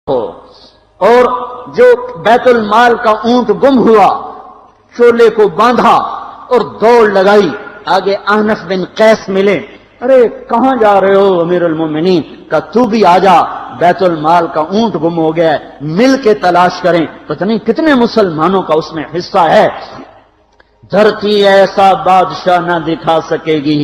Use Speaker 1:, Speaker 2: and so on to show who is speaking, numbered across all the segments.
Speaker 1: ہو۔ اور جو بیت المال کا اونٹ گم ہوا، چولے کو باندھا اور دوڑ لگائی، آگے احنف بن قیس ملے، ارے کہاں جا رہے ہو امیر المومنین؟ کہ تو بھی آ جا، بیت المال کا اونٹ گم ہو گیا ہے، مل کے تلاش کریں۔ پتہ نہیں کتنے مسلمانوں کا اس میں حصہ ہے۔ دھرتی ایسا بادشاہ نہ دکھا سکے گی،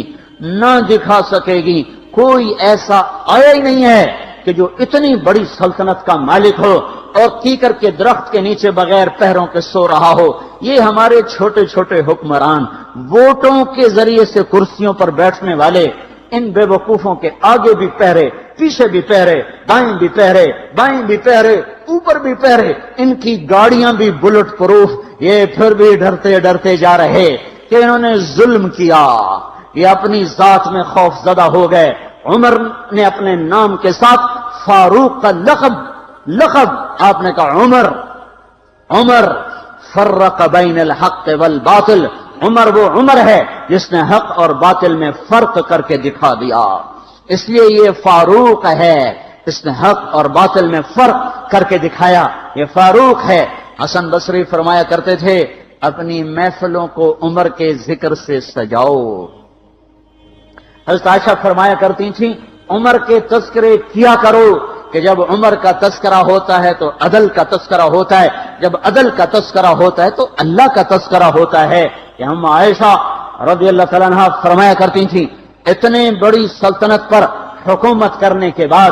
Speaker 1: نہ دکھا سکے گی، کوئی ایسا آیا ہی نہیں ہے کہ جو اتنی بڑی سلطنت کا مالک ہو اور کیکر کے درخت کے نیچے بغیر پیروں کے سو رہا ہو۔ یہ ہمارے چھوٹے چھوٹے حکمران، ووٹوں کے ذریعے سے کرسیوں پر بیٹھنے والے، ان بے وقوفوں کے آگے بھی پہرے، پیچھے بھی پہرے، دائیں بھی پہرے، بائیں بھی پہرے، اوپر بھی پہرے، ان کی گاڑیاں بھی بلٹ پروف، یہ پھر بھی ڈرتے ڈرتے جا رہے کہ انہوں نے ظلم کیا، یہ اپنی ذات میں خوف زدہ ہو گئے۔ عمر نے اپنے نام کے ساتھ فاروق کا لقب آپ نے کہا عمر فرق بین الحق والباطل، عمر وہ عمر ہے جس نے حق اور باطل میں فرق کر کے دکھا دیا، اس لیے یہ فاروق ہے، اس نے حق اور باطل میں فرق کر کے دکھایا، یہ فاروق ہے۔ حسن بصری فرمایا کرتے تھے اپنی محفلوں کو عمر کے ذکر سے سجاؤ۔ حضرت عائشہ فرمایا کرتی تھیں عمر کے تذکرے کیا کرو کہ جب عمر کا تذکرہ ہوتا ہے تو عدل کا تذکرہ ہوتا ہے، جب عدل کا تذکرہ ہوتا ہے تو اللہ کا تذکرہ ہوتا ہے۔ کہ ہم عائشہ رضی اللہ تعالیٰ عنہ فرمایا کرتی تھیں اتنے بڑی سلطنت پر حکومت کرنے کے بعد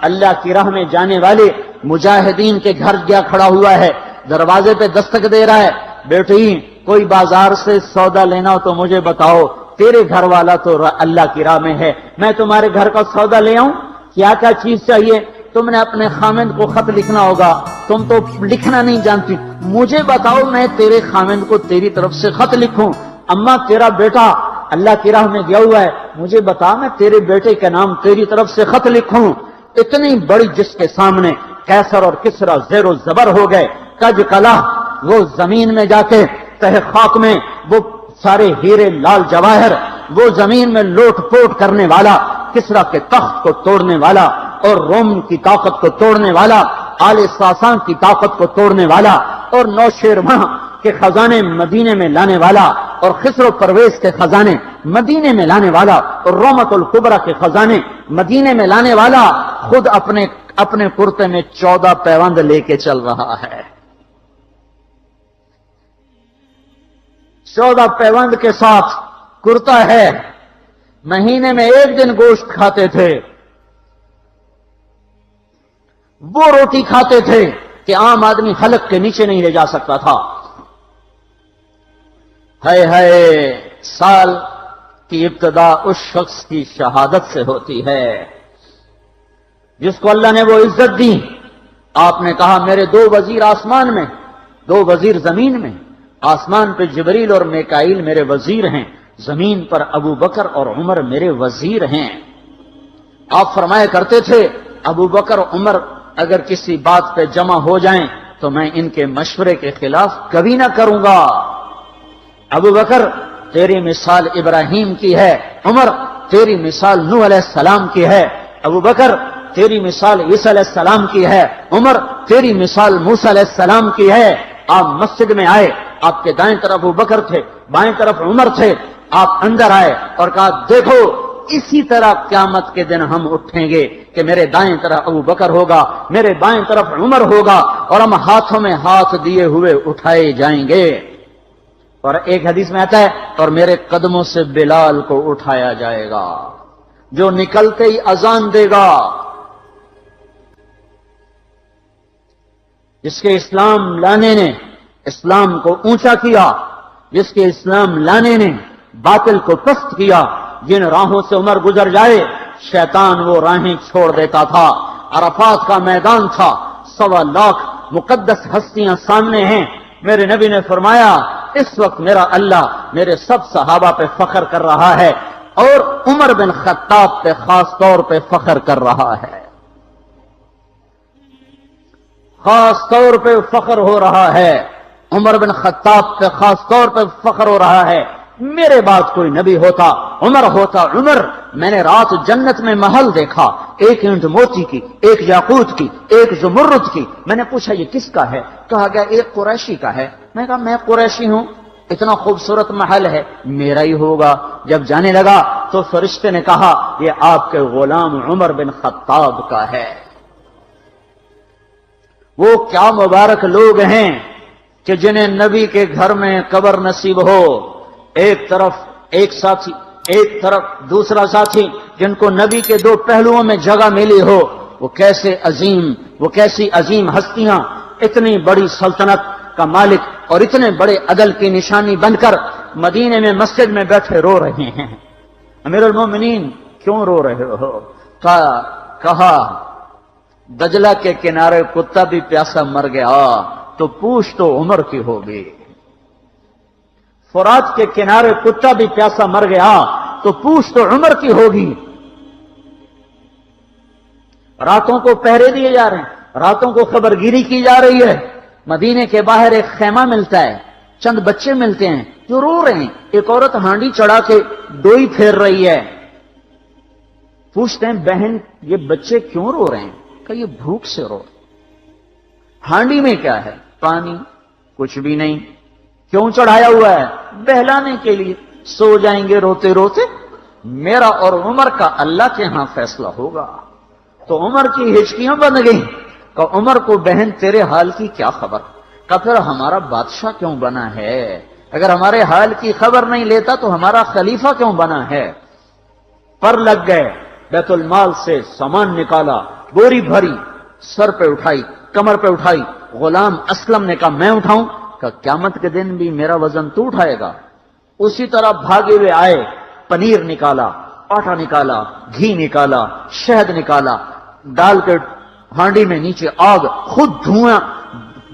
Speaker 1: اللہ کی راہ میں جانے والے مجاہدین کے گھر گیا کھڑا ہوا ہے، دروازے پہ دستک دے رہا ہے، بیٹی کوئی بازار سے سودا لینا ہو تو مجھے بتاؤ، تیرے گھر والا تو اللہ کی راہ میں ہے، میں تمہارے گھر کا سودا لے آؤں، کیا کیا چیز چاہیے؟ تم نے اپنے خامند کو خط لکھنا ہوگا، تم تو لکھنا نہیں جانتی، مجھے بتاؤ میں تیرے خامند کو تیری طرف سے خط لکھوں۔ اما تیرا بیٹا اللہ کی راہ میں گیا ہوا ہے، مجھے بتا میں تیرے بیٹے کے نام تیری طرف سے خط لکھوں۔ اتنی بڑی جس کے سامنے قیصر اور کسرا زیر و زبر ہو گئے، کج کلا، وہ زمین میں جا کے تہ خاک میں وہ سارے ہیرے لال جواہر، وہ زمین میں لوٹ پوٹ کرنے والا، کسرا کے تخت کو توڑنے والا اور روم کی طاقت کو توڑنے والا، آل ساسان کی طاقت کو توڑنے والا اور نوشیروان کے خزانے مدینے میں لانے والا اور خسرو پرویز کے خزانے مدینے میں لانے والا اور رومت الکبرا کے خزانے مدینے میں لانے والا خود اپنے کرتے میں 14 پیوند لے کے چل رہا ہے۔ 14 پیوند کے ساتھ کرتا ہے، مہینے میں 1 دن گوشت کھاتے تھے، وہ روٹی کھاتے تھے کہ عام آدمی حلق کے نیچے نہیں لے جا سکتا تھا۔ ہے سال کی ابتدا اس شخص کی شہادت سے ہوتی ہے جس کو اللہ نے وہ عزت دی۔ آپ نے کہا میرے 2 وزیر آسمان میں، 2 وزیر زمین میں، آسمان پہ جبریل اور میکائیل میرے وزیر ہیں، زمین پر ابو بکر اور عمر میرے وزیر ہیں۔ آپ فرمایا کرتے تھے ابو بکر اور عمر اگر کسی بات پہ جمع ہو جائیں تو میں ان کے مشورے کے خلاف کبھی نہ کروں گا۔ ابو بکر تیری مثال ابراہیم کی ہے، عمر تیری مثال نوح علیہ السلام کی ہے، ابو بکر تیری مثال عیسیٰ علیہ السلام کی ہے، عمر تیری مثال موسیٰ علیہ السلام کی ہے۔ آپ مسجد میں آئے، آپ کے دائیں طرف ابو بکر تھے، بائیں طرف عمر تھے، آپ اندر آئے اور کہا دیکھو اسی طرح قیامت کے دن ہم اٹھیں گے کہ میرے دائیں طرف ابو بکر ہوگا، میرے بائیں طرف عمر ہوگا اور ہم ہاتھوں میں ہاتھ دیے ہوئے اٹھائے جائیں گے۔ اور ایک حدیث میں آتا ہے اور میرے قدموں سے بلال کو اٹھایا جائے گا جو نکلتے ہی اذان دے گا۔ جس کے اسلام لانے نے اسلام کو اونچا کیا، جس کے اسلام لانے نے باطل کو پست کیا، جن راہوں سے عمر گزر جائے شیطان وہ راہیں چھوڑ دیتا تھا۔ عرفات کا میدان تھا، 1.25 لاکھ مقدس ہستیاں سامنے ہیں، میرے نبی نے فرمایا اس وقت میرا اللہ میرے سب صحابہ پہ فخر کر رہا ہے اور عمر بن خطاب پہ خاص طور پہ فخر کر رہا ہے، خاص طور پہ فخر ہو رہا ہے، عمر بن خطاب پہ خاص طور پہ فخر ہو رہا ہے۔ میرے بعد کوئی نبی ہوتا عمر ہوتا، عمر میں نے رات جنت میں محل دیکھا، ایک اینٹ موتی کی، ایک یاقوت کی، ایک زمرد کی۔ میں نے پوچھا یہ کس کا ہے؟ کہا گیا ایک قریشی کا ہے۔ میں کہا میں قریشی ہوں، اتنا خوبصورت محل ہے، میرا ہی ہوگا۔ جب جانے لگا تو فرشتے نے کہا یہ آپ کے غلام عمر بن خطاب کا ہے۔ وہ کیا مبارک لوگ ہیں کہ جنہیں نبی کے گھر میں قبر نصیب ہو، ایک طرف ایک ساتھی، ایک طرف دوسرا ساتھی، جن کو نبی کے دو پہلوؤں میں جگہ ملی ہو۔ وہ کیسی عظیم ہستیاں اتنی بڑی سلطنت کا مالک اور اتنے بڑے عدل کی نشانی بن کر مدینے میں مسجد میں بیٹھے رو رہے ہیں۔ امیر المومنین کیوں رو رہے ہو؟ کہا دجلہ کے کنارے کتا بھی پیاسا مر گیا تو پوچھ تو عمر کی ہوگی، فرات کے کنارے کتا بھی پیاسا مر گیا تو پوچھ تو عمر کی ہوگی۔ راتوں کو پہرے دیے جا رہے ہیں، راتوں کو خبرگیری کی جا رہی ہے۔ مدینے کے باہر ایک خیمہ ملتا ہے، چند بچے ملتے ہیں جو رو رہے ہیں۔ ایک عورت ہانڈی چڑھا کے ڈوئی پھیر رہی ہے۔ پوچھتے ہیں بہن یہ بچے کیوں رو رہے ہیں؟ کہ یہ بھوک سے رو رہے۔ ہانڈی میں کیا ہے؟ پانی، کچھ بھی نہیں۔ کیوں چڑھایا ہوا ہے؟ بہلانے کے لیے، سو جائیں گے روتے روتے۔ میرا اور عمر کا اللہ کے ہاں فیصلہ ہوگا۔ تو عمر کی ہچکیاں بن گئیں کہ عمر کو بہن تیرے حال کی کیا خبر؟ کہ پھر ہمارا بادشاہ کیوں بنا ہے؟ اگر ہمارے حال کی خبر نہیں لیتا تو ہمارا خلیفہ کیوں بنا ہے؟ پر لگ گئے، بیت المال سے سامان نکالا، بوری بھری، سر پہ اٹھائی، کمر پہ اٹھائی۔ غلام اسلم نے کہا میں اٹھاؤں؟ کہ قیامت کے دن بھی میرا وزن تو اٹھائے گا۔ اسی طرح بھاگے ہوئے آئے، پنیر نکالا، آٹا نکالا، گھی نکالا، شہد نکالا، ڈال کے ہانڈی میں نیچے آگ، خود دھواں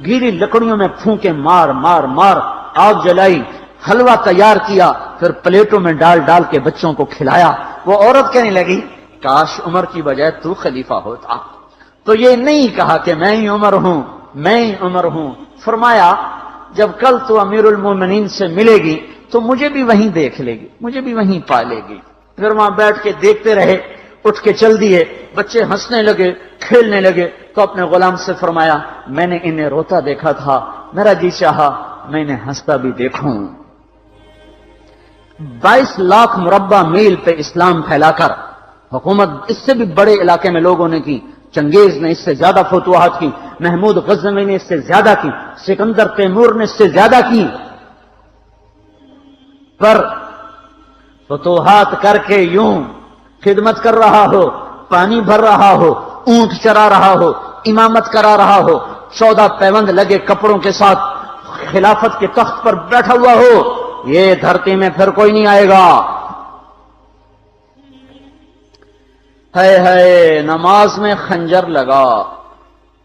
Speaker 1: گیلی لکڑیوں میں پھونکے مار مار مار آگ جلائی، حلوہ تیار کیا، پھر پلیٹوں میں ڈال ڈال کے بچوں کو کھلایا۔ وہ عورت کہنے لگی کاش عمر کی بجائے تو خلیفہ ہوتا۔ تو یہ نہیں کہا کہ میں ہی عمر ہوں، میں ہی عمر ہوں۔ فرمایا جب کل تو امیر المومنین سے ملے گی تو مجھے بھی وہیں دیکھ لے گی، مجھے بھی وہیں پالے گی۔ پھر وہاں بیٹھ کے دیکھتے رہے، اٹھ کے چل دیے۔ بچے ہنسنے لگے، کھیلنے لگے، تو اپنے غلام سے فرمایا میں نے انہیں روتا دیکھا تھا، میرا جی چاہا میں انہیں ہنستا بھی دیکھوں۔ 22 لاکھ مربع میل پہ اسلام پھیلا کر حکومت اس سے بھی بڑے علاقے میں لوگوں نے کی۔ چنگیز نے اس سے زیادہ فتوحات کی، محمود غزنوی نے اس سے زیادہ کی، سکندر تیمور نے اس سے زیادہ کی۔ پر فتوحات کر کے یوں خدمت کر رہا ہو، پانی بھر رہا ہو، اونٹ چرا رہا ہو، امامت کرا رہا ہو، 14 پیوند لگے کپڑوں کے ساتھ خلافت کے تخت پر بیٹھا ہوا ہو، یہ دھرتی میں پھر کوئی نہیں آئے گا۔ ہے نماز میں خنجر لگا،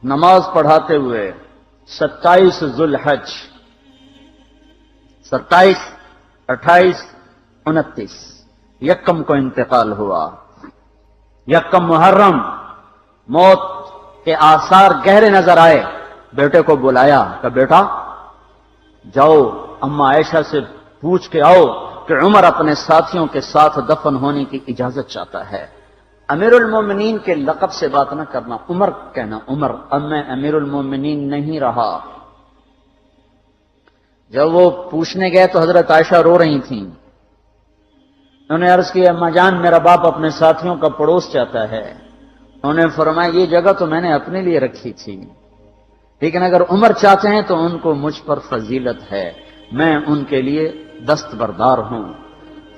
Speaker 1: نماز پڑھاتے ہوئے 27 ذوالحج، 27، 28، 29 یکم کو انتقال ہوا۔ یکم محرم موت کے آثار گہرے نظر آئے۔ بیٹے کو بلایا کہ بیٹا جاؤ اما عائشہ سے پوچھ کے آؤ کہ عمر اپنے ساتھیوں کے ساتھ دفن ہونے کی اجازت چاہتا ہے۔ امیر المومنین کے لقب سے بات نہ کرنا، عمر کہنا۔ عمر، اب میں امیر المومنین نہیں رہا۔ جب وہ پوچھنے گئے تو حضرت عائشہ رو رہی تھیں۔ انہوں نے عرض کیا اما جان میرا باپ اپنے ساتھیوں کا پڑوس چاہتا ہے۔ انہوں نے فرمایا یہ جگہ تو میں نے اپنے لیے رکھی تھی، لیکن اگر عمر چاہتے ہیں تو ان کو مجھ پر فضیلت ہے، میں ان کے لیے دستبردار ہوں۔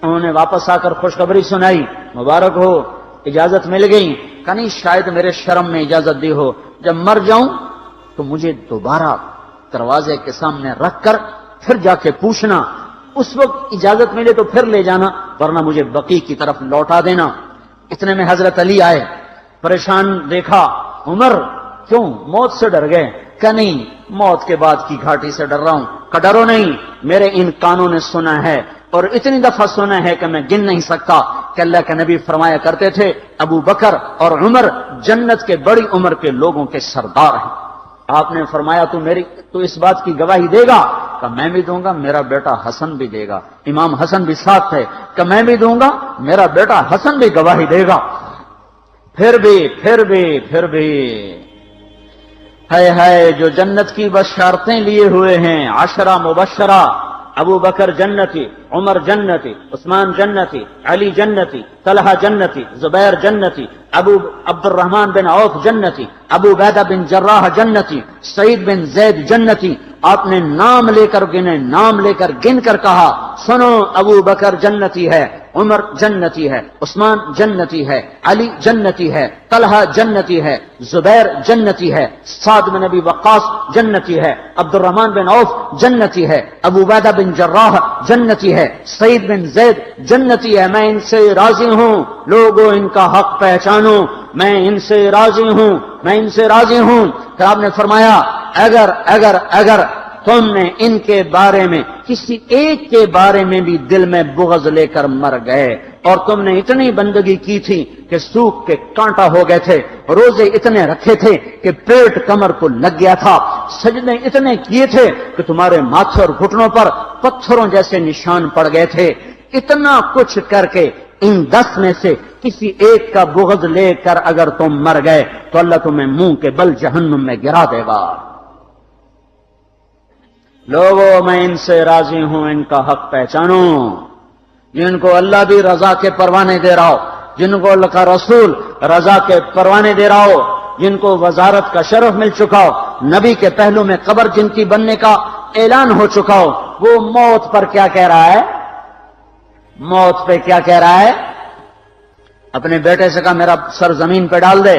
Speaker 1: انہوں نے واپس آ کر خوشخبری سنائی، مبارک ہو اجازت مل گئی۔ کہ نہیں شاید میرے شرم میں اجازت دی ہو، جب مر جاؤں تو مجھے دوبارہ دروازے کے سامنے رکھ کر پھر جا کے پوچھنا، اس وقت اجازت ملے تو پھر لے جانا، ورنہ مجھے بقیع کی طرف لوٹا دینا۔ اتنے میں حضرت علی آئے، پریشان دیکھا، عمر کیوں موت سے ڈر گئے؟ کہ نہیں موت کے بعد کی گھاٹی سے ڈر رہا ہوں۔ کہ ڈرو نہیں، میرے ان کانوں نے سنا ہے اور اتنی دفعہ سنا ہے کہ میں گن نہیں سکتا کہ اللہ کے نبی فرمایا کرتے تھے ابو بکر اور عمر جنت کے بڑی عمر کے لوگوں کے سردار ہیں۔ آپ نے فرمایا تو اس بات کی گواہی دے گا؟ کہ میں بھی دوں گا، میرا بیٹا حسن بھی دے گا۔ امام حسن بھی ساتھ تھے۔ کہ میں بھی دوں گا، میرا بیٹا حسن بھی گواہی دے گا۔ پھر بھی ہے جو جنت کی بشارتیں لیے ہوئے ہیں، 10 مبشرہ، ابو بکر جنتی، عمر جنتی، عثمان جنتی، علی جنتی، طلحہ جنتی، زبیر جنتی، ابو عبد الرحمن بن عوف جنتی، ابو عبیدہ بن جراح جنتی، سعید بن زید جنتی. آپ نے نام لے کر گن کر کہا، سنو ابو بکر جنتی ہے، عمر جنتی ہے، عثمان جنتی ہے، علی جنتی ہے، طلحہ جنتی ہے، زبیر جنتی ہے، سعد بن ابی وقاص جنتی ہے، عبد الرحمن بن عوف جنتی ہے، ابو عبیدہ بن جراح جنتی ہے، سعید بن زید جنتی ہے. میں ان سے راضی ہوں، لوگوں ان کا حق پہچانو، میں ان سے راضی ہوں. پھر آپ نے فرمایا اگر تم نے ان کے بارے میں کسی ایک کے بارے میں بھی دل میں بغض لے کر مر گئے، اور تم نے اتنی بندگی کی تھی کہ سوکھ کے کانٹا ہو گئے تھے، روزے اتنے رکھے تھے کہ پیٹ کمر کو لگ گیا تھا، سجدے اتنے کیے تھے کہ تمہارے ماتھے اور گھٹنوں پر پتھروں جیسے نشان پڑ گئے تھے، اتنا کچھ کر کے ان 10 میں سے کسی ایک کا بغض لے کر اگر تم مر گئے تو اللہ تمہیں منہ کے بل جہنم میں گرا دے گا. لوگوں میں ان سے راضی ہوں، ان کا حق پہچانو. جن کو اللہ بھی رضا کے پروانے دے رہا ہو، جن کو اللہ کا رسول رضا کے پروانے دے رہا ہو، جن کو وزارت کا شرف مل چکا ہو، نبی کے پہلو میں قبر جن کی بننے کا اعلان ہو چکا ہو، وہ موت پر کیا کہہ رہا ہے؟ موت پہ کیا کہہ رہا ہے؟ اپنے بیٹے سے کہا میرا سر زمین پہ ڈال دے.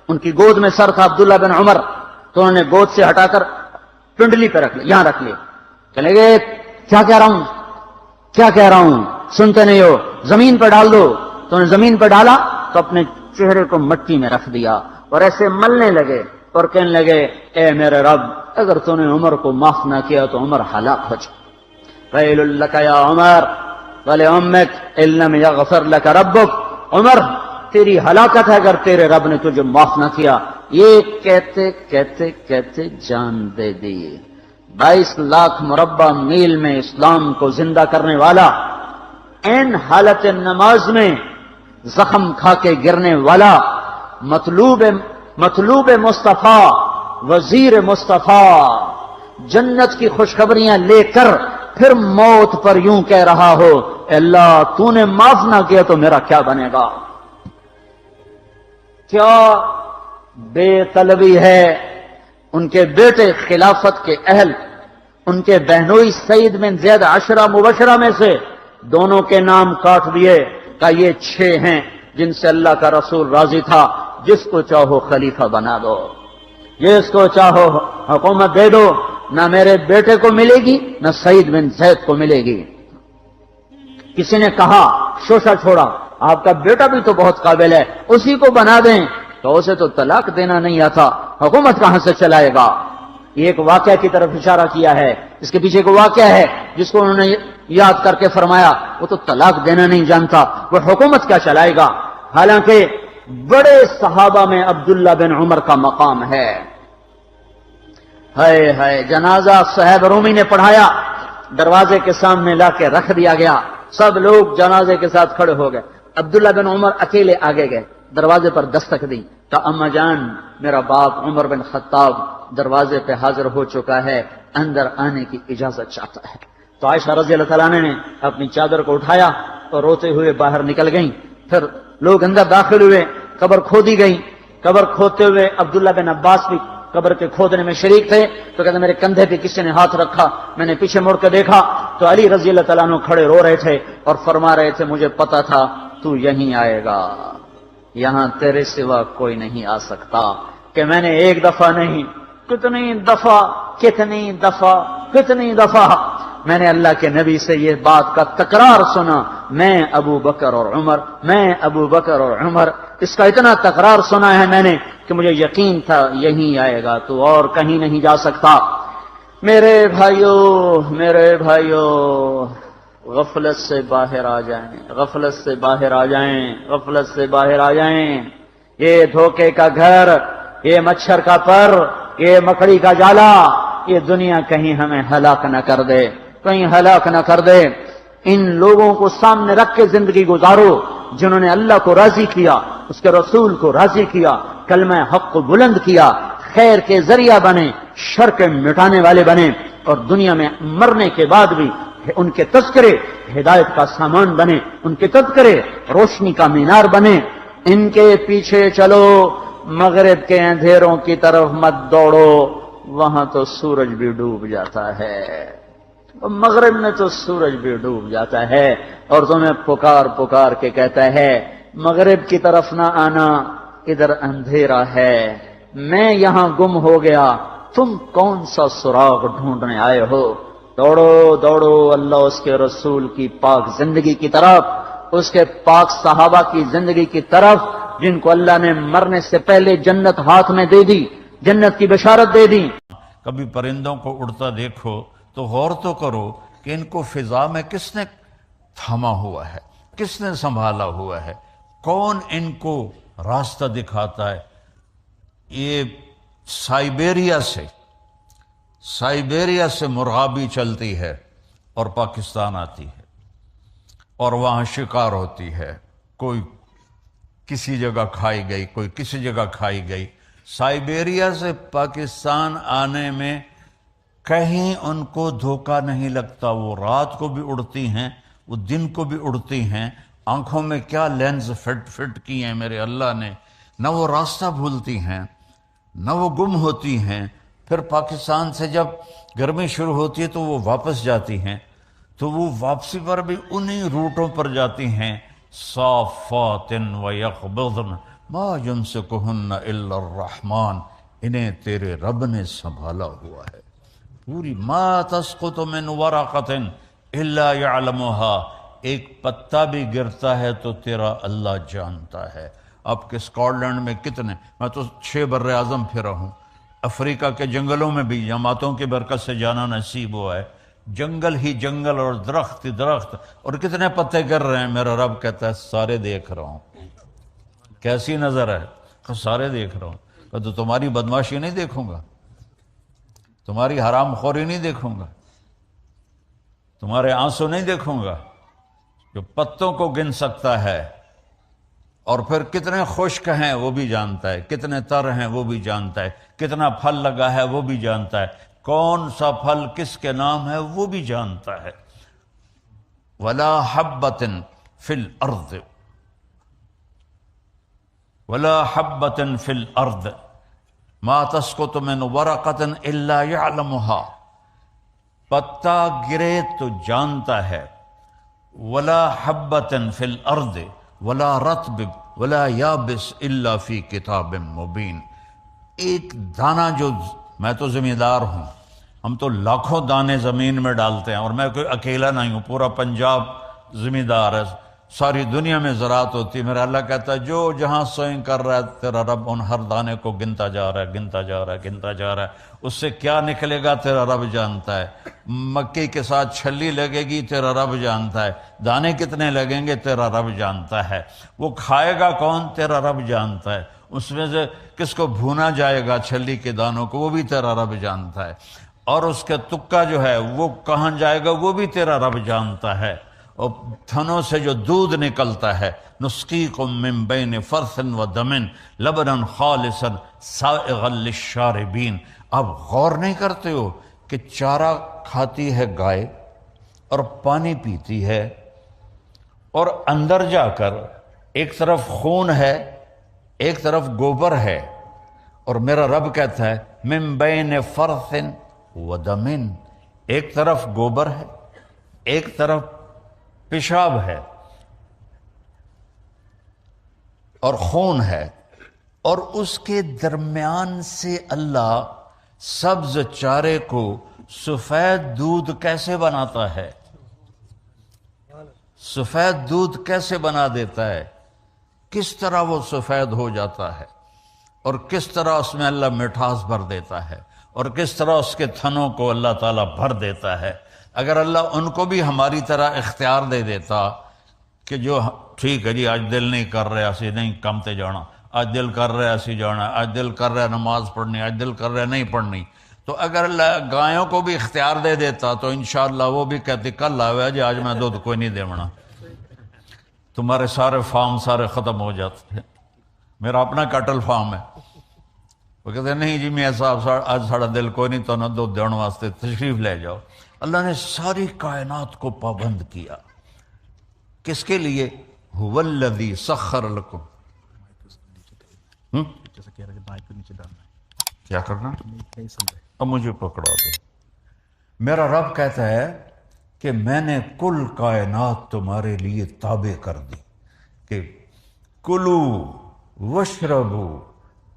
Speaker 1: ان کی گود میں سر تھا عبداللہ بن عمر، تو انہوں نے گود سے ہٹا کر پنڈلی پہ رکھ لیا، یہاں رکھ لیا. چلے گئے، کیا کہہ رہا ہوں سنتے نہیں ہو، زمین پہ ڈال دو. تو انہوں نے زمین پہ ڈالا تو اپنے چہرے کو مٹی میں رکھ دیا اور ایسے ملنے لگے اور کہنے لگے اے میرے رب، اگر تو نے عمر کو معاف نہ کیا تو عمر ہلاک ہو جائے. ویل لک یا عمر ولامک ان لم یغفر لک ربک. عمر تیری ہلاکت ہے اگر تیرے رب نے تجھے معاف نہ کیا. یہ کہتے جان دے دی. 22 لاکھ مربع میل میں اسلام کو زندہ کرنے والا، این حالت نماز میں زخم کھا کے گرنے والا، مطلوب مصطفیٰ، وزیر مصطفیٰ، جنت کی خوشخبریاں لے کر پھر موت پر یوں کہہ رہا ہو اے اللہ تو نے معاف نہ کیا تو میرا کیا بنے گا. کیا بے طلبی ہے. ان کے بیٹے خلافت کے اہل، ان کے بہنوئی سعید بن زید 10 مبشرہ میں سے دونوں کے نام کاٹ دیے کہ یہ 6 ہیں جن سے اللہ کا رسول راضی تھا، جس کو چاہو خلیفہ بنا دو، جس کو چاہو حکومت دے دو، نہ میرے بیٹے کو ملے گی نہ سعید بن زید کو ملے گی. کسی نے کہا شوشہ چھوڑا، آپ کا بیٹا بھی تو بہت قابل ہے، اسی کو بنا دیں. تو اسے تو طلاق دینا نہیں آتا، حکومت کہاں سے چلائے گا؟ یہ ایک واقعہ کی طرف اشارہ کیا ہے. اس کے پیچھے ایک واقعہ ہے جس کو انہوں نے یاد کر کے فرمایا وہ تو طلاق دینا نہیں جانتا، وہ حکومت کیا چلائے گا؟ حالانکہ بڑے صحابہ میں عبداللہ بن عمر کا مقام ہے. ہے جنازہ صہیب رومی نے پڑھایا، دروازے کے سامنے لا کے رکھ دیا گیا، سب لوگ جنازے کے ساتھ کھڑے ہو گئے. عبداللہ بن عمر اکیلے آگے گئے، دروازے پر دستک دی کہ اما جان میرا باپ عمر بن خطاب دروازے پہ حاضر ہو چکا ہے، اندر آنے کی اجازت چاہتا ہے. تو عائشہ رضی اللہ تعالیٰ نے اپنی چادر کو اٹھایا اور روتے ہوئے باہر نکل گئیں. پھر لوگ اندر داخل ہوئے، قبر کھودی گئی. قبر کھودتے ہوئے عبداللہ بن عباس بھی قبر کے کھودنے میں شریک تھے. تو کہتے میرے کندھے پہ کسی نے ہاتھ رکھا، میں نے پیچھے مڑ کے دیکھا تو علی رضی اللہ تعالیٰ عنہ کھڑے رو رہے تھے اور فرما رہے تھے مجھے پتا تھا تو یہیں آئے گا، یہاں تیرے سوا کوئی نہیں آ سکتا. کہ میں نے ایک دفعہ نہیں کتنی دفعہ میں نے اللہ کے نبی سے یہ بات کا تکرار سنا، میں ابو بکر اور عمر، اس کا اتنا تکرار سنا ہے میں نے کہ مجھے یقین تھا یہیں آئے گا، تو اور کہیں نہیں جا سکتا. میرے بھائیو غفلت سے باہر آ جائیں. یہ دھوکے کا گھر، یہ مچھر کا پر، یہ مکڑی کا جالا، یہ دنیا کہیں ہمیں ہلاک نہ کر دے. ان لوگوں کو سامنے رکھ کے زندگی گزارو جنہوں نے اللہ کو راضی کیا، اس کے رسول کو راضی کیا، کلمہ حق کو بلند کیا، خیر کے ذریعہ بنے، شر کے مٹانے والے بنے، اور دنیا میں مرنے کے بعد بھی ان کے تذکرے ہدایت کا سامان بنے، ان کے تذکرے روشنی کا مینار بنے۔ ان کے پیچھے چلو، مغرب کے اندھیروں کی طرف مت دوڑو، وہاں تو سورج بھی ڈوب جاتا ہے، مغرب میں تو سورج بھی ڈوب جاتا ہے، اور تمہیں پکار پکار کے کہتا ہے مغرب کی طرف نہ آنا، ادھر اندھیرا ہے، میں یہاں گم ہو گیا، تم کون سا سراغ ڈھونڈنے آئے ہو؟ دوڑو دوڑو اللہ اس کے رسول کی پاک زندگی کی طرف، اس کے پاک صحابہ کی زندگی کی طرف، جن کو اللہ نے مرنے سے پہلے جنت ہاتھ میں دے دی، جنت کی بشارت دے دی۔
Speaker 2: کبھی پرندوں کو اڑتا دیکھو تو غور تو کرو کہ ان کو فضا میں کس نے تھاما ہوا ہے، کس نے سنبھالا ہوا ہے، کون ان کو راستہ دکھاتا ہے؟ یہ سائبیریا سے مرغابی چلتی ہے اور پاکستان آتی ہے، اور وہاں شکار ہوتی ہے، کوئی کسی جگہ کھائی گئی، کوئی کسی جگہ کھائی گئی۔ سائبیریا سے پاکستان آنے میں کہیں ان کو دھوکہ نہیں لگتا، وہ رات کو بھی اڑتی ہیں، وہ دن کو بھی اڑتی ہیں، آنکھوں میں کیا لینز فٹ کی ہیں میرے اللہ نے، نہ وہ راستہ بھولتی ہیں نہ وہ گم ہوتی ہیں۔ پھر پاکستان سے جب گرمی شروع ہوتی ہے تو وہ واپس جاتی ہیں، تو وہ واپسی پر بھی انہی روٹوں پر جاتی ہیں، صافات ویقبضن ما یمسکہن الا الرحمن، انہیں تیرے رب نے سنبھالا ہوا ہے۔ پوری ما تسقط من ورقۃ الا یعلمھا، ایک پتا بھی گرتا ہے تو تیرا اللہ جانتا ہے۔ آپ کے اسکاٹ لینڈ میں کتنے، میں تو 6 بر اعظم پھرا ہوں، افریقہ کے جنگلوں میں بھی جماعتوں کی برکت سے جانا نصیب ہوا ہے، جنگل ہی جنگل اور درخت ہی درخت، اور کتنے پتے گر رہے ہیں، میرا رب کہتا ہے سارے دیکھ رہا ہوں۔ کیسی نظر ہے؟ سارے دیکھ رہا ہوں۔ تو تمہاری بدماشی نہیں دیکھوں گا، تمہاری حرام خوری نہیں دیکھوں گا، تمہارے آنسو نہیں دیکھوں گا؟ جو پتوں کو گن سکتا ہے اور پھر کتنے خشک ہیں وہ بھی جانتا ہے، کتنے تر ہیں وہ بھی جانتا ہے، کتنا پھل لگا ہے وہ بھی جانتا ہے، کون سا پھل کس کے نام ہے وہ بھی جانتا ہے۔ وَلَا حَبَّةٍ فِي الْأَرْضِ وَلَا حَبَّةٍ فِي الْأَرْضِ مَا تَسْقُطُ مِنْ وَرَقَةٍ إِلَّا يَعْلَمُهَا، پتا گرے تو جانتا ہے، وَلَا حَبَّةٍ فِي الْأَرْضِ وَلَا رَطْبٍ وَلَا يَابِسٍ إِلَّا فِي كِتَابٍ مُبِينٍ، ایک دانہ جو، میں تو زمیندار ہوں، ہم تو لاکھوں دانے زمین میں ڈالتے ہیں، اور میں کوئی اکیلا نہیں ہوں، پورا پنجاب زمیندار ہے، ساری دنیا میں زراعت ہوتی ہے۔ میرا اللہ کہتا ہے جو جہاں سوئنگ کر رہا ہے تیرا رب ان ہر دانے کو گنتا جا رہا ہے، گنتا جا رہا ہے، گنتا جا رہا ہے، اس سے کیا نکلے گا تیرا رب جانتا ہے۔ مکئی کے ساتھ چھلی لگے گی تیرا رب جانتا ہے، دانے کتنے لگیں گے تیرا رب جانتا ہے، وہ کھائے گا کون تیرا رب جانتا ہے، اس میں سے کس کو بھونا جائے گا چھلی کے دانوں کو وہ بھی تیرا رب جانتا ہے، اور اس کے تکا جو ہے وہ کہاں جائے گا وہ بھی تیرا رب جانتا ہے، اور تھنوں سے جو دودھ نکلتا ہے، نسقیکم من بین فرث و دم لبنا خالصا سائغا للشاربین، آپ غور نہیں کرتے ہو کہ چارہ کھاتی ہے گائے اور پانی پیتی ہے، اور اندر جا کر ایک طرف خون ہے ایک طرف گوبر ہے، اور میرا رب کہتا ہے من بین فرث و دم، ایک طرف گوبر ہے ایک طرف پیشاب ہے اور خون ہے، اور اس کے درمیان سے اللہ سبز چارے کو سفید دودھ کیسے بناتا ہے، سفید دودھ کیسے بنا دیتا ہے، کس طرح وہ سفید ہو جاتا ہے، اور کس طرح اس میں اللہ مٹھاس بھر دیتا ہے، اور کس طرح اس کے تھنوں کو اللہ تعالیٰ بھر دیتا ہے۔ اگر اللہ ان کو بھی ہماری طرح اختیار دے دیتا کہ جو ٹھیک ہے جی آج دل نہیں کر رہا اسی نہیں کم تے جانا، آج دل کر رہا اسی جانا، آج دل کر رہا نماز پڑھنی، آج دل کر رہا نہیں پڑھنی، تو اگر اللہ گایوں کو بھی اختیار دے دیتا تو انشاءاللہ وہ بھی کہتی کل آوے جی آج میں دودھ کوئی نہیں دیونا، تمہارے سارے فارم سارے ختم ہو جاتے ہیں۔ میرا اپنا کیٹل فارم ہے. وہ کہتے ہیں نہیں جی میاں صاحب آج ساڑا دل کوئی نہیں تو نہ دودھ دینے واسطے تشریف لے جاؤ. اللہ نے ساری کائنات کو پابند کیا. کس کے لیے؟ هو الذی سخر لکم.
Speaker 3: جیسا کہہ رہا ہے مائک کو نیچے ڈالنا ہے.
Speaker 2: کیا کرنا؟
Speaker 3: نہیں سن رہے.
Speaker 2: اب مجھے پکڑا دے. میرا رب کہتا ہے کہ میں نے کل کائنات تمہارے لیے تابع کر دی کہ کلو وشربو،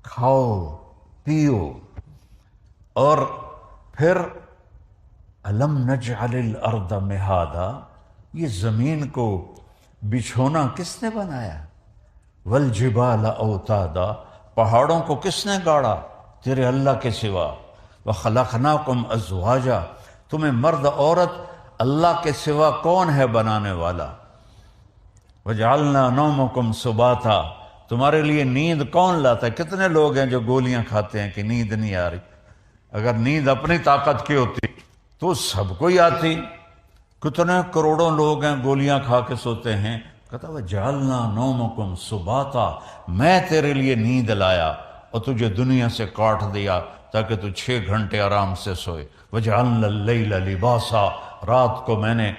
Speaker 2: کھاؤ پیو. اور پھر الم نجعل الارض مہادا، یہ زمین کو بچھونا کس نے بنایا؟ والجبال اوتادا، پہاڑوں کو کس نے گاڑا؟ تیرے اللہ کے سوا. وخلقناکم ازواجا، تمہیں مرد عورت اللہ کے سوا کون ہے بنانے والا؟ وجعلنا نومکم سباتا، تمہارے لیے نیند کون لاتا ہے؟ کتنے لوگ ہیں جو گولیاں کھاتے ہیں کہ نیند نہیں آ رہی. اگر نیند اپنی طاقت کی ہوتی تو سب کو ہی آتی. کتنے کروڑوں لوگ ہیں گولیاں کھا کے سوتے ہیں. کہتا وجعلنا نومکم سباتا، میں تیرے لیے نیند لایا اور تجھے دنیا سے کاٹ دیا تاکہ تو 6 گھنٹے آرام سے سوئے. وجعلنا اللیل لباسا، رات کو میں نے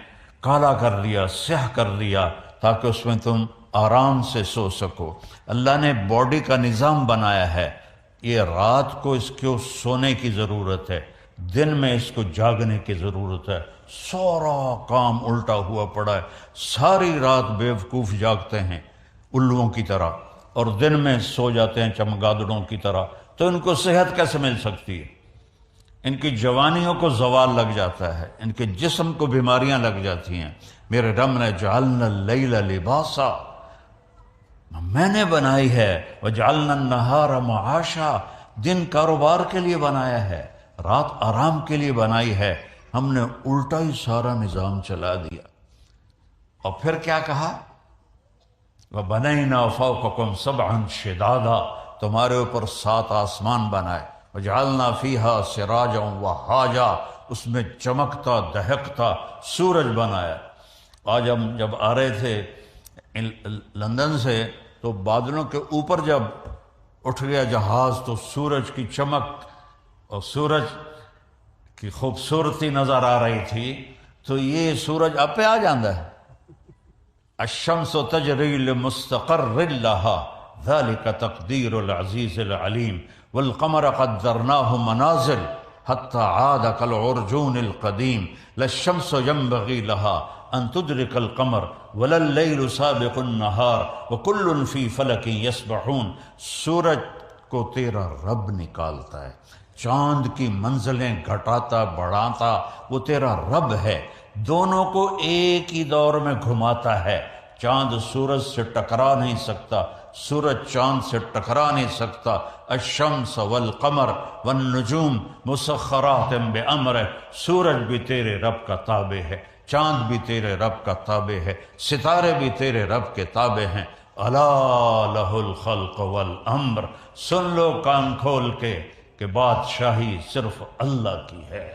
Speaker 2: کالا کر دیا، سیاہ کر دیا تاکہ اس میں تم آرام سے سو سکو. اللہ نے باڈی کا نظام بنایا ہے. یہ رات کو اس کو سونے کی ضرورت ہے، دن میں اس کو جاگنے کی ضرورت ہے. سارا کام الٹا ہوا پڑا ہے. ساری رات بیوقوف جاگتے ہیں الووں کی طرح اور دن میں سو جاتے ہیں چمگادڑوں کی طرح. تو ان کو صحت کیسے مل سکتی ہے؟ ان کی جوانیوں کو زوال لگ جاتا ہے، ان کے جسم کو بیماریاں لگ جاتی ہیں. میرے رب نے جعلنا اللیل لباسا، میں نے بنائی ہے. وجعلنا النہار معاشا، دن کاروبار کے لیے بنایا ہے، رات آرام کے لیے بنائی ہے. ہم نے الٹا ہی سارا نظام چلا دیا. اور پھر کیا کہا؟ وَبَنَيْنَا فَوْقَكُمْ سَبْعًا شِدَادًا، تمہارے اوپر 7 آسمان بنائے. وَجَعَلْنَا فِيهَا سِرَاجًا وَهَّاجًا، اس میں چمکتا دہکتا سورج بنایا. آج ہم جب آ رہے تھے لندن سے تو بادلوں کے اوپر جب اٹھ گیا جہاز تو سورج کی چمک اور سورج کی خوبصورتی نظر آ رہی تھی. تو یہ سورج اب پہ آ جاندہ ہے. الشمس تجری لمستقر لها ذلك تقدیر العزیز العلیم والقمر قدرناه منازل حتى عاد كالعرجون القدیم لا الشمس ينبغي لها ان تدرك القمر ولا الليل سابق النهار وكل في فلك يسبحون. سورج کو تیرا رب نکالتا ہے، چاند کی منزلیں گھٹاتا بڑھاتا وہ تیرا رب ہے. دونوں کو ایک ہی دور میں گھماتا ہے. چاند سورج سے ٹکرا نہیں سکتا، سورج چاند سے ٹکرا نہیں سکتا. الشمس والقمر والنجوم مسخرات بامرہ، سورج بھی تیرے رب کا تابع ہے، چاند بھی تیرے رب کا تابع ہے، ستارے بھی تیرے رب کے تابع ہیں. الا لہ الخلق والامر، سن لو کان کھول کے کہ بادشاہی صرف اللہ کی ہے،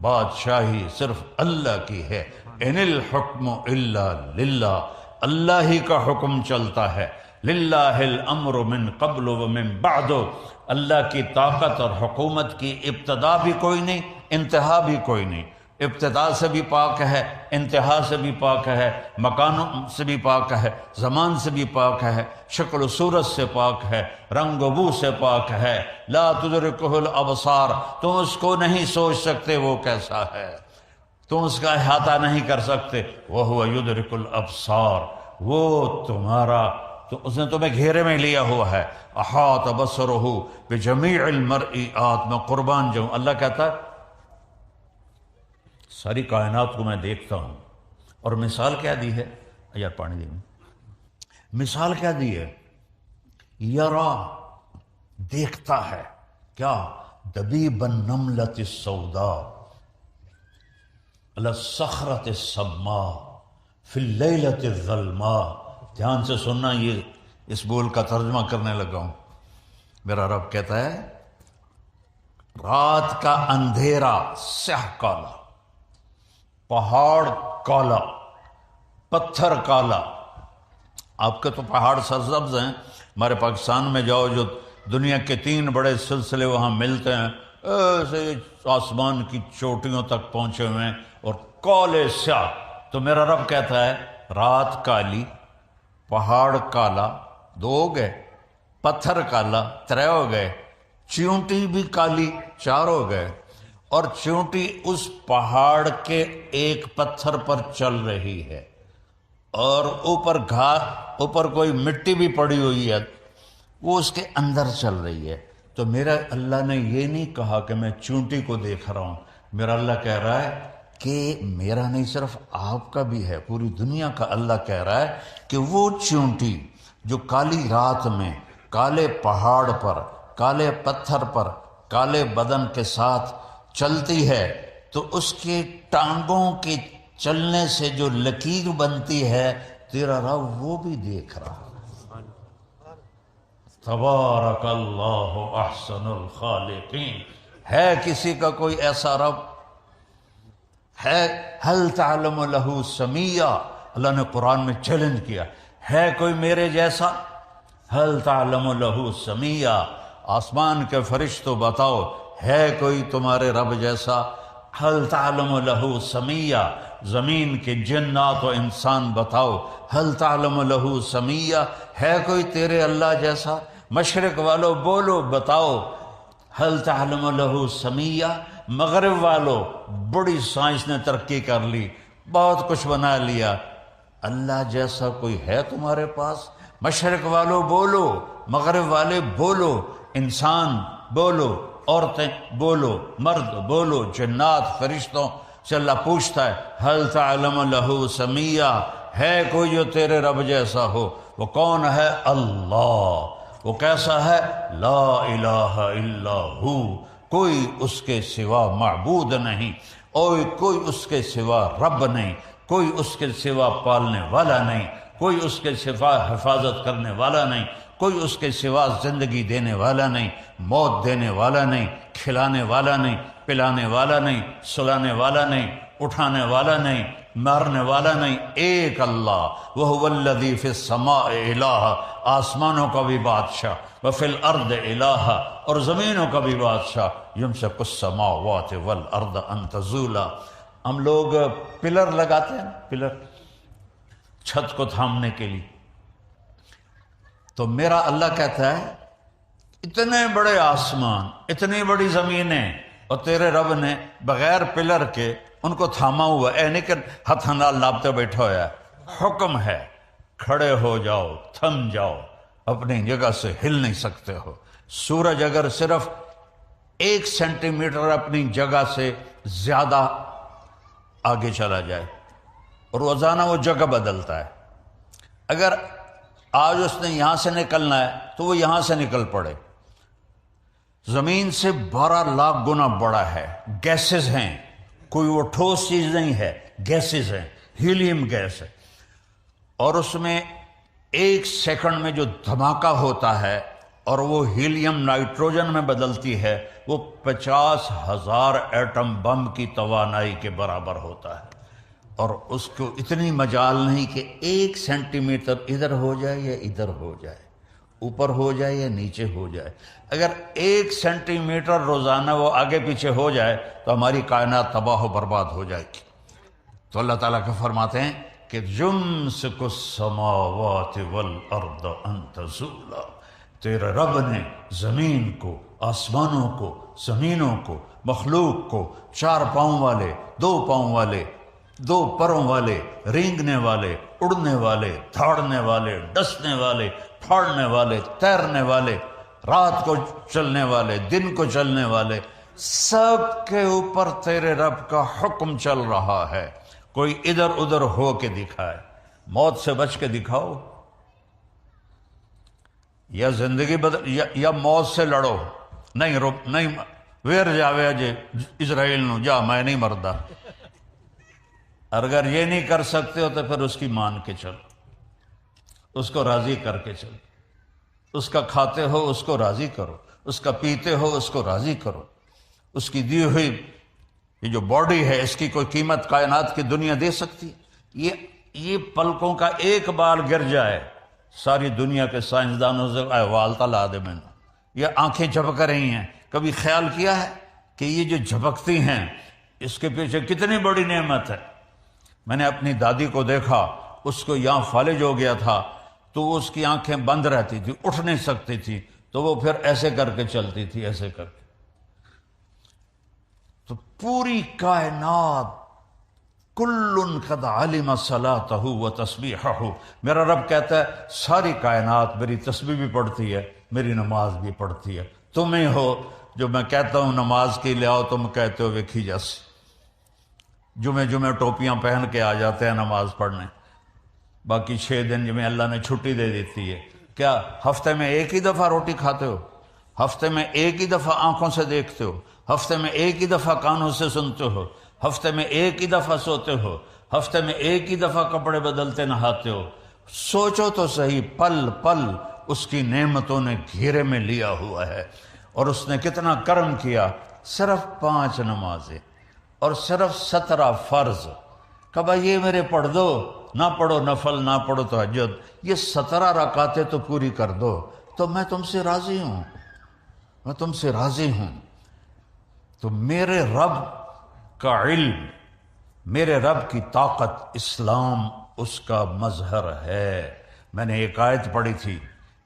Speaker 2: بادشاہی صرف اللہ کی ہے. ان الحکم الا للہ، اللہ ہی کا حکم چلتا ہے. للہ الامر من قبل ومن بعد، اللہ کی طاقت اور حکومت کی ابتدا بھی کوئی نہیں، انتہا بھی کوئی نہیں. ابتدا سے بھی پاک ہے، انتہا سے بھی پاک ہے، مکانوں سے بھی پاک ہے، زمان سے بھی پاک ہے، شکل و صورت سے پاک ہے، رنگ و بو سے پاک ہے. لا تدرکہ الابصار، تم اس کو نہیں سوچ سکتے وہ کیسا ہے، تم اس کا احاطہ نہیں کر سکتے. وہو یدرک الابصار، وہ تمہارا تو اس نے تمہیں گھیرے میں لیا ہوا ہے. احاط بصرہ بجمیع المرئیات، میں قربان جاؤں، اللہ کہتا ہے ساری کائنات کو میں دیکھتا ہوں. اور مثال کیا دی ہے؟ یار پانی دیں، مثال کیا دی ہے؟ یرا، دیکھتا ہے کیا؟ دبیب النملۃ السوداء علی الصخرۃ السماء فی اللیلۃ الظلماء. دھیان سے سننا، یہ اس بول کا ترجمہ کرنے لگا ہوں. میرا رب کہتا ہے رات کا اندھیرا سیاہ کالا، پہاڑ کالا، پتھر کالا. آپ کے تو پہاڑ سرسبز ہیں ہمارے پاکستان میں جاؤ، جو دنیا کے 3 بڑے سلسلے وہاں ملتے ہیں، ایسے آسمان کی چوٹیوں تک پہنچے ہوئے ہیں اور کالے سیاہ. تو میرا رب کہتا ہے رات کالی، پہاڑ کالا، 2 ہو گئے، پتھر کالا 3 ہو گئے، چیونٹی بھی کالی 4 ہو گئے، اور چیونٹی اس پہاڑ کے ایک پتھر پر چل رہی ہے، اور اوپر کوئی مٹی بھی پڑی ہوئی ہے، وہ اس کے اندر چل رہی ہے. تو میرا اللہ نے یہ نہیں کہا کہ میں چونٹی کو دیکھ رہا ہوں، میرا اللہ کہہ رہا ہے کہ میرا نہیں صرف آپ کا بھی ہے، پوری دنیا کا اللہ کہہ رہا ہے کہ وہ چونٹی جو کالی رات میں کالے پہاڑ پر، کالے پتھر پر، کالے بدن کے ساتھ چلتی ہے، تو اس کے ٹانگوں کے چلنے سے جو لکیر بنتی ہے، تیرا رب وہ بھی دیکھ رہا. تبارک اللہ احسن الخالقین. ہے کسی کا کوئی ایسا رب؟ ہے؟ هل تعلم له سمیہ. اللہ نے قرآن میں چیلنج کیا، ہے کوئی میرے جیسا؟ هل تعلم له سمیہ. آسمان کے فرشتوں بتاؤ، ہے کوئی تمہارے رب جیسا؟ هل تعلم له سمیہ. زمین کے جنات و انسان بتاؤ، هل تعلم له سمیہ. ہے کوئی تیرے اللہ جیسا؟ مشرق والو بولو، بتاؤ، هل تعلم له سمیہ. مغرب والو، بڑی سائنس نے ترقی کر لی، بہت کچھ بنا لیا، اللہ جیسا کوئی ہے تمہارے پاس؟ مشرق والو بولو، مغرب والے بولو، انسان بولو، عورتیں بولو، مرد بولو، جنات فرشتوں سے اللہ پوچھتا ہے هل تعلم له سمیہ. ہے کوئی جو تیرے رب جیسا ہو؟ وہ کون ہے؟ اللہ. وہ کیسا ہے؟ لا الہ الا ہو. کوئی اس کے سوا معبود نہیں، اور کوئی اس کے سوا رب نہیں، کوئی اس کے سوا پالنے والا نہیں، کوئی اس کے سوا حفاظت کرنے والا نہیں، کوئی اس کے سوا زندگی دینے والا نہیں، موت دینے والا نہیں، کھلانے والا نہیں، پلانے والا نہیں، سلانے والا نہیں، اٹھانے والا نہیں، مارنے والا نہیں. ایک اللہ. وَهُوَ الَّذِي فِي السَّمَاءِ إِلَٰهَ. آسمانوں کا بھی بادشاہ، وَفِي الْأَرْضِ إِلَٰهَ، اور زمینوں کا بھی بادشاہ. يُمْسِكُ السَّمَاوَاتِ وَالْأَرْضَ أَن تَزُولَا. ہم لوگ پلر لگاتے ہیں، پلر چھت کو تھامنے کے لیے. تو میرا اللہ کہتا ہے اتنے بڑے آسمان، اتنی بڑی زمینیں، اور تیرے رب نے بغیر پلر کے ان کو تھاما ہوا ہے. نہیں کہ ہاتھ نال ناپتے بیٹھا ہوا ہے. حکم ہے کھڑے ہو جاؤ، تھم جاؤ، اپنی جگہ سے ہل نہیں سکتے ہو. سورج اگر صرف 1 سینٹی میٹر اپنی جگہ سے زیادہ آگے چلا جائے، اور روزانہ وہ جگہ بدلتا ہے، اگر آج اس نے یہاں سے نکلنا ہے تو وہ یہاں سے نکل پڑے. زمین سے 12 لاکھ گنا بڑا ہے. گیسز ہیں، کوئی وہ ٹھوس چیز نہیں ہے، گیسز ہیں، ہیلیم گیس ہے. اور اس میں 1 سیکنڈ میں جو دھماکہ ہوتا ہے اور وہ ہیلیم نائٹروجن میں بدلتی ہے، وہ 50,000 ایٹم بم کی توانائی کے برابر ہوتا ہے. اور اس کو اتنی مجال نہیں کہ 1 سینٹی میٹر ادھر ہو جائے یا ادھر ہو جائے، اوپر ہو جائے یا نیچے ہو جائے. اگر 1 سینٹی میٹر روزانہ وہ آگے پیچھے ہو جائے تو ہماری کائنات تباہ و برباد ہو جائے گی. تو اللہ تعالیٰ کا فرماتے ہیں کہ یمسک السماوات والارض ان تزولا. تیرے رب نے زمین کو، آسمانوں کو، زمینوں کو، مخلوق کو، 4 پاؤں والے، 2 پاؤں والے، 2 پروں والے، رینگنے والے، اڑنے والے، دھاڑنے والے، ڈسنے والے، پھاڑنے والے، تیرنے والے، رات کو چلنے والے، دن کو چلنے والے، سب کے اوپر تیرے رب کا حکم چل رہا ہے. کوئی ادھر ادھر ہو کے دکھائے. موت سے بچ کے دکھاؤ، یا زندگی بدل یا موت سے لڑو. نہیں ویر جاوے جے اسرائیل نو جا میں نہیں مردا. اگر یہ نہیں کر سکتے ہو تو پھر اس کی مان کے چلو، اس کو راضی کر کے چلو. اس کا کھاتے ہو اس کو راضی کرو، اس کا پیتے ہو اس کو راضی کرو. اس کی دی ہوئی یہ جو باڈی ہے، اس کی کوئی قیمت کائنات کی دنیا دے سکتی؟ یہ پلکوں کا ایک بال گر جائے، ساری دنیا کے سائنسدانوں سے احوال تلا دے میں نے، یہ آنکھیں جھپک رہی ہیں، کبھی خیال کیا ہے کہ یہ جو جھپکتی ہیں اس کے پیچھے کتنی بڑی نعمت ہے؟ میں نے اپنی دادی کو دیکھا، اس کو یہاں فالج ہو گیا تھا تو اس کی آنکھیں بند رہتی تھی، اٹھ نہیں سکتی تھی، تو وہ پھر ایسے کر کے چلتی تھی، ایسے کر کے۔ تو پوری کائنات کل قد علم صلاتہ و تسبیحہ، میرا رب کہتا ہے ساری کائنات میری تسبیح بھی پڑھتی ہے، میری نماز بھی پڑھتی ہے۔ تمہیں ہو جو میں کہتا ہوں نماز کے لیے آؤ، تم کہتے ہو ویکھی جیسے جمعے ٹوپیاں پہن کے آ جاتے ہیں نماز پڑھنے، باقی 6 دن جمعے اللہ نے چھٹی دے دیتی ہے۔ کیا ہفتے میں ایک ہی دفعہ روٹی کھاتے ہو؟ ہفتے میں ایک ہی دفعہ آنکھوں سے دیکھتے ہو؟ ہفتے میں ایک ہی دفعہ کانوں سے سنتے ہو؟ ہفتے میں ایک ہی دفعہ سوتے ہو؟ ہفتے میں ایک ہی دفعہ کپڑے بدلتے نہاتے ہو؟ سوچو تو صحیح، پل پل اس کی نعمتوں نے گھیرے میں لیا ہوا ہے، اور اس نے کتنا کرم کیا۔ صرف 5 نمازیں اور صرف 17 فرض، کبھا یہ میرے پڑھ دو، نہ پڑھو نفل، نہ پڑھو تہجد، یہ 17 رکعتیں تو پوری کر دو تو میں تم سے راضی ہوں، میں تم سے راضی ہوں۔ تو میرے رب کا علم، میرے رب کی طاقت، اسلام اس کا مظہر ہے۔ میں نے ایک آیت پڑھی تھی،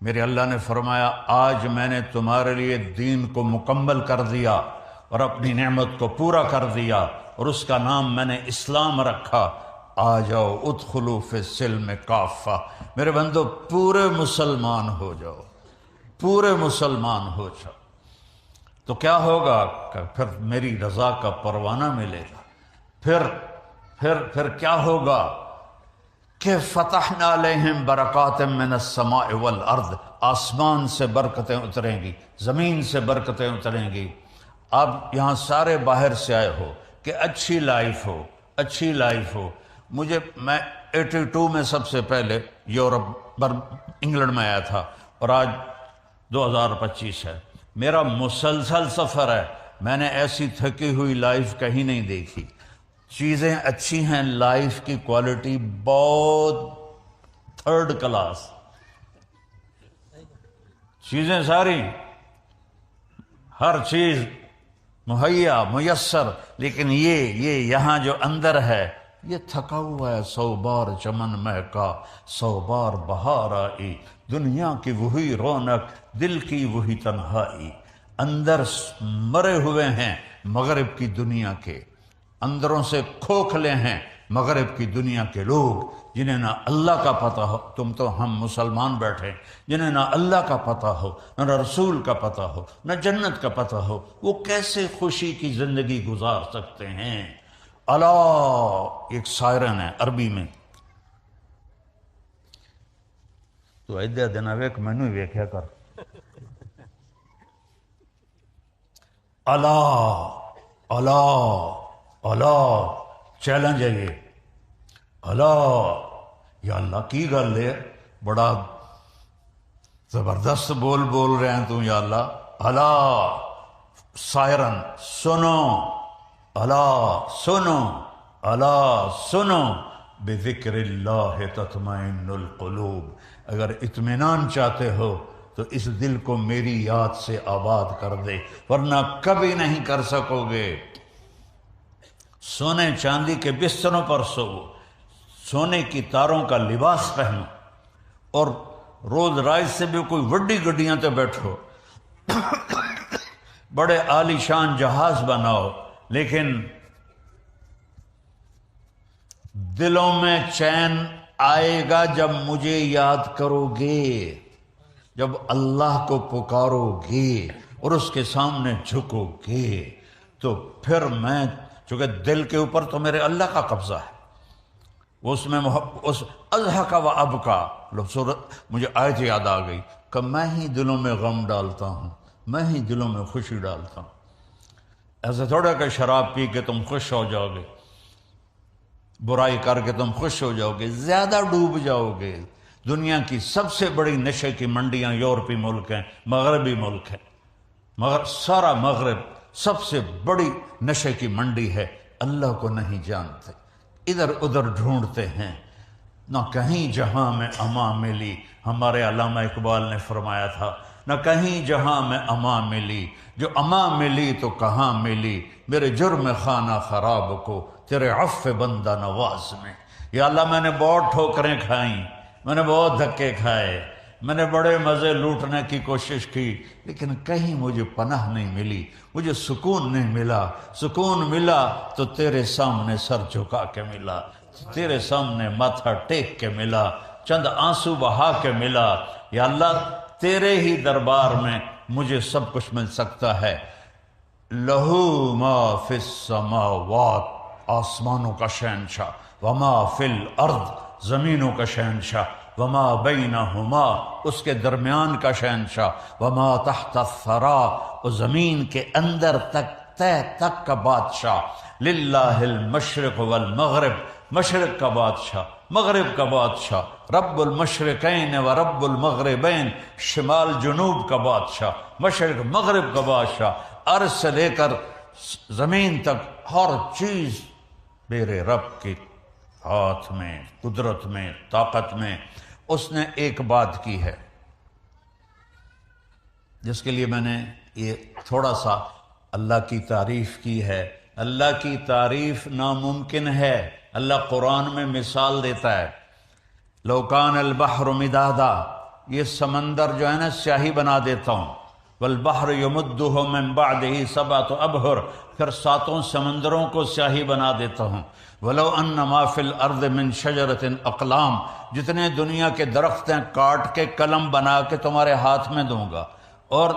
Speaker 2: میرے اللہ نے فرمایا آج میں نے تمہارے لیے دین کو مکمل کر دیا اور اپنی نعمت کو پورا کر دیا، اور اس کا نام میں نے اسلام رکھا۔ آ جاؤ ادخلوا فی السلم کافہ، میرے بندو پورے مسلمان ہو جاؤ، پورے مسلمان ہو جاؤ، تو کیا ہوگا کہ پھر میری رضا کا پروانہ ملے گا۔ پھر کیا ہوگا کہ فتحنا علیہم برکات من السماء والارض، آسمان سے برکتیں اتریں گی، زمین سے برکتیں اتریں گی۔ اب یہاں سارے باہر سے آئے ہو کہ اچھی لائف ہو، اچھی لائف ہو۔ میں 82 میں سب سے پہلے یورپ انگلینڈ میں آیا تھا، اور آج 2025 ہے، میرا مسلسل سفر ہے، میں نے ایسی تھکی ہوئی لائف کہیں نہیں دیکھی۔ چیزیں اچھی ہیں، لائف کی کوالٹی بہت 3rd کلاس، چیزیں ساری، ہر چیز مہیا میسر، لیکن یہ یہاں جو اندر ہے یہ تھکا ہوا ہے۔ 100 بار چمن مہکا، 100 بار بہار آئی، دنیا کی وہی رونق، دل کی وہی تنہائی۔ اندر مرے ہوئے ہیں مغرب کی دنیا کے، اندروں سے کھوکھلے ہیں مغرب کی دنیا کے لوگ، جنہیں نہ اللہ کا پتہ ہو، تم تو ہم مسلمان بیٹھے، جنہیں نہ اللہ کا پتہ ہو، نہ رسول کا پتہ ہو، نہ جنت کا پتہ ہو، وہ کیسے خوشی کی زندگی گزار سکتے ہیں؟ اللہ ایک سائرن ہے عربی میں، تو ایدے دن ویک مینو ہی ویکھیا کر، اللہ اللہ اللہ، چیلنج ہے یہ، اللہ یا اللہ کی گل ہے، بڑا زبردست بول رہے ہیں تم یا اللہ۔ اللہ سائرن، سنو اللہ، سنو اللہ، سنو، بذکر اللہ تطمئن القلوب، اگر اطمینان چاہتے ہو تو اس دل کو میری یاد سے آباد کر دے، ورنہ کبھی نہیں کر سکو گے۔ سونے چاندی کے بستروں پر سو، سونے کی تاروں کا لباس پہنو، اور روز رائز سے بھی کوئی وڈی گڈیاں تے بیٹھو، بڑے عالی شان جہاز بناؤ، لیکن دلوں میں چین آئے گا جب مجھے یاد کرو گے، جب اللہ کو پکارو گے اور اس کے سامنے جھکو گے، تو پھر میں، چونکہ دل کے اوپر تو میرے اللہ کا قبضہ ہے، اس میں اس اضحک و ابکا، مجھے آیت یاد آ گئی کہ میں ہی دلوں میں غم ڈالتا ہوں، میں ہی دلوں میں خوشی ڈالتا ہوں۔ ایسا تھوڑا کہ شراب پی کے تم خوش ہو جاؤ گے، برائی کر کے تم خوش ہو جاؤ گے، زیادہ ڈوب جاؤ گے۔ دنیا کی سب سے بڑی نشے کی منڈیاں یورپی ملک ہیں، مغربی ملک ہیں، مگر سارا مغرب سب سے بڑی نشے کی منڈی ہے۔ اللہ کو نہیں جانتے، ادھر ادھر ڈھونڈتے ہیں، نہ کہیں جہاں میں امان ملی، ہمارے علامہ اقبال نے فرمایا تھا نہ کہیں جہاں میں امان ملی، جو امان ملی تو کہاں ملی، میرے جرم خانہ خراب کو تیرے عفو بندہ نواز میں۔ یا اللہ میں نے بہت ٹھوکریں کھائیں، میں نے بہت دھکے کھائے، میں نے بڑے مزے لوٹنے کی کوشش کی، لیکن کہیں مجھے پناہ نہیں ملی، مجھے سکون نہیں ملا۔ سکون ملا تو تیرے سامنے سر جھکا کے ملا، تیرے سامنے ماتھا ٹیک کے ملا، چند آنسو بہا کے ملا۔ یا اللہ تیرے ہی دربار میں مجھے سب کچھ مل سکتا ہے۔ لہو ما فی السماوات، آسمانوں کا شہنشاہ، وما فی الارض، زمینوں کا شہنشاہ، وما بینہما، اس کے درمیان کا شہنشاہ، وما تحت الثری، اور زمین کے اندر تک تہ تک کا بادشاہ۔ للہ المشرق والمغرب، مشرق کا بادشاہ، مغرب کا بادشاہ، رب المشرقین و رب المغربین، شمال جنوب کا بادشاہ، مشرق مغرب کا بادشاہ، عرش سے لے کر زمین تک ہر چیز میرے رب کے ہاتھ میں، قدرت میں، طاقت میں۔ اس نے ایک بات کی ہے جس کے لیے میں نے یہ تھوڑا سا اللہ کی تعریف کی ہے۔ اللہ کی تعریف ناممکن ہے۔ اللہ قرآن میں مثال دیتا ہے، لو کان البحر مدادا، یہ سمندر جو ہے نا سیاہی بنا دیتا ہوں، والبحر یمدہ من بعدہ سبعۃ ابحر، پھر 7 سمندروں کو سیاہی بنا دیتا ہوں، ولو ان ما فی الارض من شجرۃ اقلام، جتنے دنیا کے درخت ہیں کاٹ کے قلم بنا کے تمہارے ہاتھ میں دوں گا، اور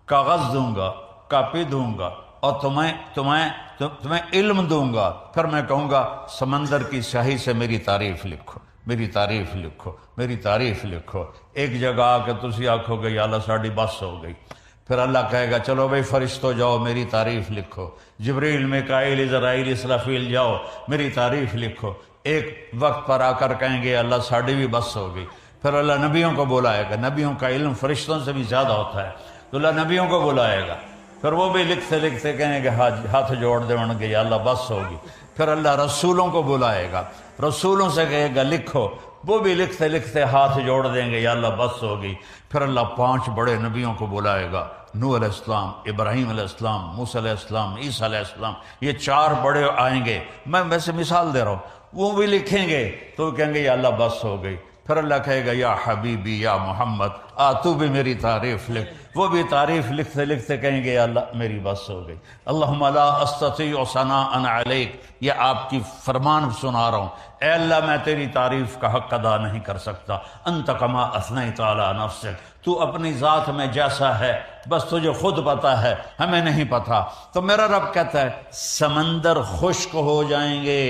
Speaker 2: کاغذ دوں گا، کاپی دوں گا، اور تمہیں علم دوں گا، پھر میں کہوں گا سمندر کی سیاہی سے میری تعریف لکھو، میری تعریف لکھو، میری تعریف لکھو۔ ایک جگہ آ کے تسی آکھو گے یا اللہ ساڑی بس ہو گئی، پھر اللہ کہے گا چلو بھئی فرشتو جاؤ میری تعریف لکھو، جبریل میکائیل اسرافیل اسرافیل جاؤ میری تعریف لکھو۔ ایک وقت پر آ کر کہیں گے اللہ ساڑی بھی بس ہو گئی، پھر اللہ نبیوں کو بلائے گا، نبیوں کا علم فرشتوں سے بھی زیادہ ہوتا ہے، تو اللہ نبیوں کو بلائے گا، پھر وہ بھی لکھتے لکھتے کہیں گے ہاتھ جوڑ دے گے یا اللہ بس ہوگی، پھر اللہ رسولوں کو بلائے گا، رسولوں سے کہے گا لکھو، وہ بھی لکھتے لکھتے ہاتھ جوڑ دیں گے یا اللہ بس ہوگی، پھر اللہ 5 بڑے نبیوں کو بلائے گا، نوح علیہ السلام، ابراہیم علیہ السلام، موسیٰ علیہ السلام، عیسیٰ علیہ السلام، یہ 4 بڑے آئیں گے، میں ویسے مثال دے رہا ہوں، وہ بھی لکھیں گے تو کہیں گے یا اللہ بس ہو گئی، پھر اللہ کہے گا یا حبیبی یا محمد تو بھی میری تعریف لکھ، وہ بھی تعریف لکھتے لکھتے کہیں گے یا اللہ میری بس ہو گئی۔ اللہم لا استطیع ثناء علیک، یہ آپ کی فرمان سنا رہا ہوں، اے اللہ میں تیری تعریف کا حق ادا نہیں کر سکتا، انت کما اثنیت علی نفسک، تو اپنی ذات میں جیسا ہے بس تجھے خود پتا ہے، ہمیں نہیں پتا۔ تو میرا رب کہتا ہے سمندر خشک ہو جائیں گے،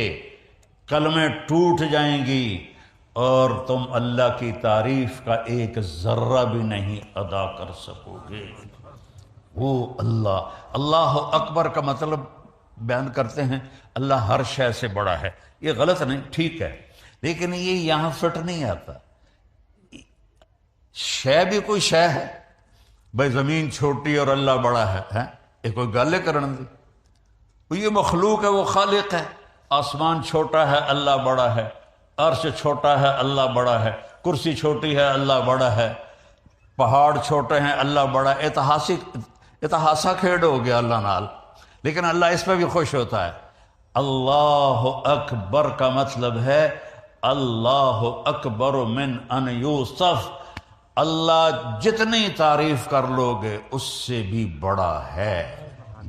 Speaker 2: کلمیں ٹوٹ جائیں گی، اور تم اللہ کی تعریف کا ایک ذرہ بھی نہیں ادا کر سکو گے۔ وہ اللہ اکبر کا مطلب بیان کرتے ہیں اللہ ہر شے سے بڑا ہے، یہ غلط نہیں، ٹھیک ہے، لیکن یہ یہاں فٹ نہیں آتا۔ شے بھی کوئی شے ہے، بھائی زمین چھوٹی اور اللہ بڑا ہے، یہ کوئی گل کرن دی، یہ مخلوق ہے، وہ خالق ہے۔ آسمان چھوٹا ہے اللہ بڑا ہے، عرش چھوٹا ہے اللہ بڑا ہے، کرسی چھوٹی ہے اللہ بڑا ہے، پہاڑ چھوٹے ہیں اللہ بڑا ہے، اتہاسا کھیڑ ہو گیا اللہ نال، لیکن اللہ اس پہ بھی خوش ہوتا ہے۔ اللہ اکبر کا مطلب ہے اللہ اکبر من ان یوصف، اللہ جتنی تعریف کر لو گے اس سے بھی بڑا ہے۔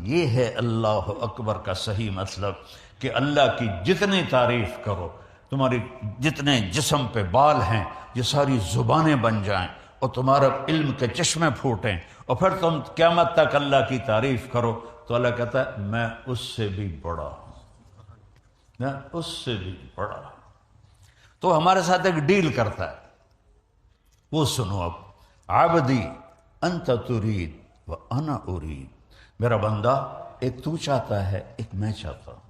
Speaker 2: یہ ہے اللہ اکبر کا صحیح مطلب، کہ اللہ کی جتنی تعریف کرو، تمہاری جتنے جسم پہ بال ہیں یہ ساری زبانیں بن جائیں، اور تمہارا علم کے چشمے پھوٹیں، اور پھر تم قیامت تک اللہ کی تعریف کرو، تو اللہ کہتا ہے میں اس سے بھی بڑا ہوں، میں اس سے بھی بڑا ہوں۔ تو ہمارے ساتھ ایک ڈیل کرتا ہے، وہ سنو اب، عبدی انت ترید و انا ارید، میرا بندہ ایک تو چاہتا ہے ایک میں چاہتا ہوں،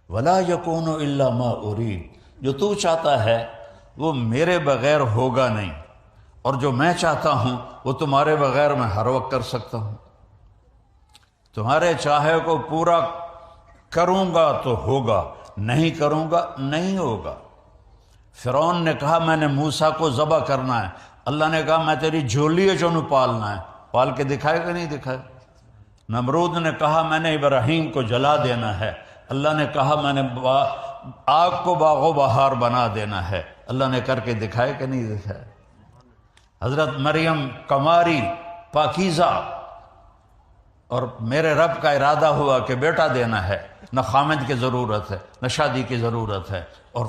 Speaker 2: ولا یکون الا ما ارید، جو تو چاہتا ہے وہ میرے بغیر ہوگا نہیں، اور جو میں چاہتا ہوں وہ تمہارے بغیر میں ہر وقت کر سکتا ہوں۔ تمہارے چاہے کو پورا کروں گا تو ہوگا، نہیں کروں گا نہیں ہوگا۔ فرعون نے کہا میں نے موسیٰ کو ذبح کرنا ہے، اللہ نے کہا میں تیری جھولی ہے جو پالنا ہے، پال کے دکھائے کہ نہیں دکھائے؟ نمرود نے کہا میں نے ابراہیم کو جلا دینا ہے، اللہ نے کہا میں نے آگ کو باغ و بہار بنا دینا ہے، اللہ نے کر کے دکھائے کہ نہیں دکھائے؟ حضرت مریم کماری پاکیزہ، اور میرے رب کا ارادہ ہوا کہ بیٹا دینا ہے، نہ خامد کی ضرورت ہے نہ شادی کی ضرورت ہے، اور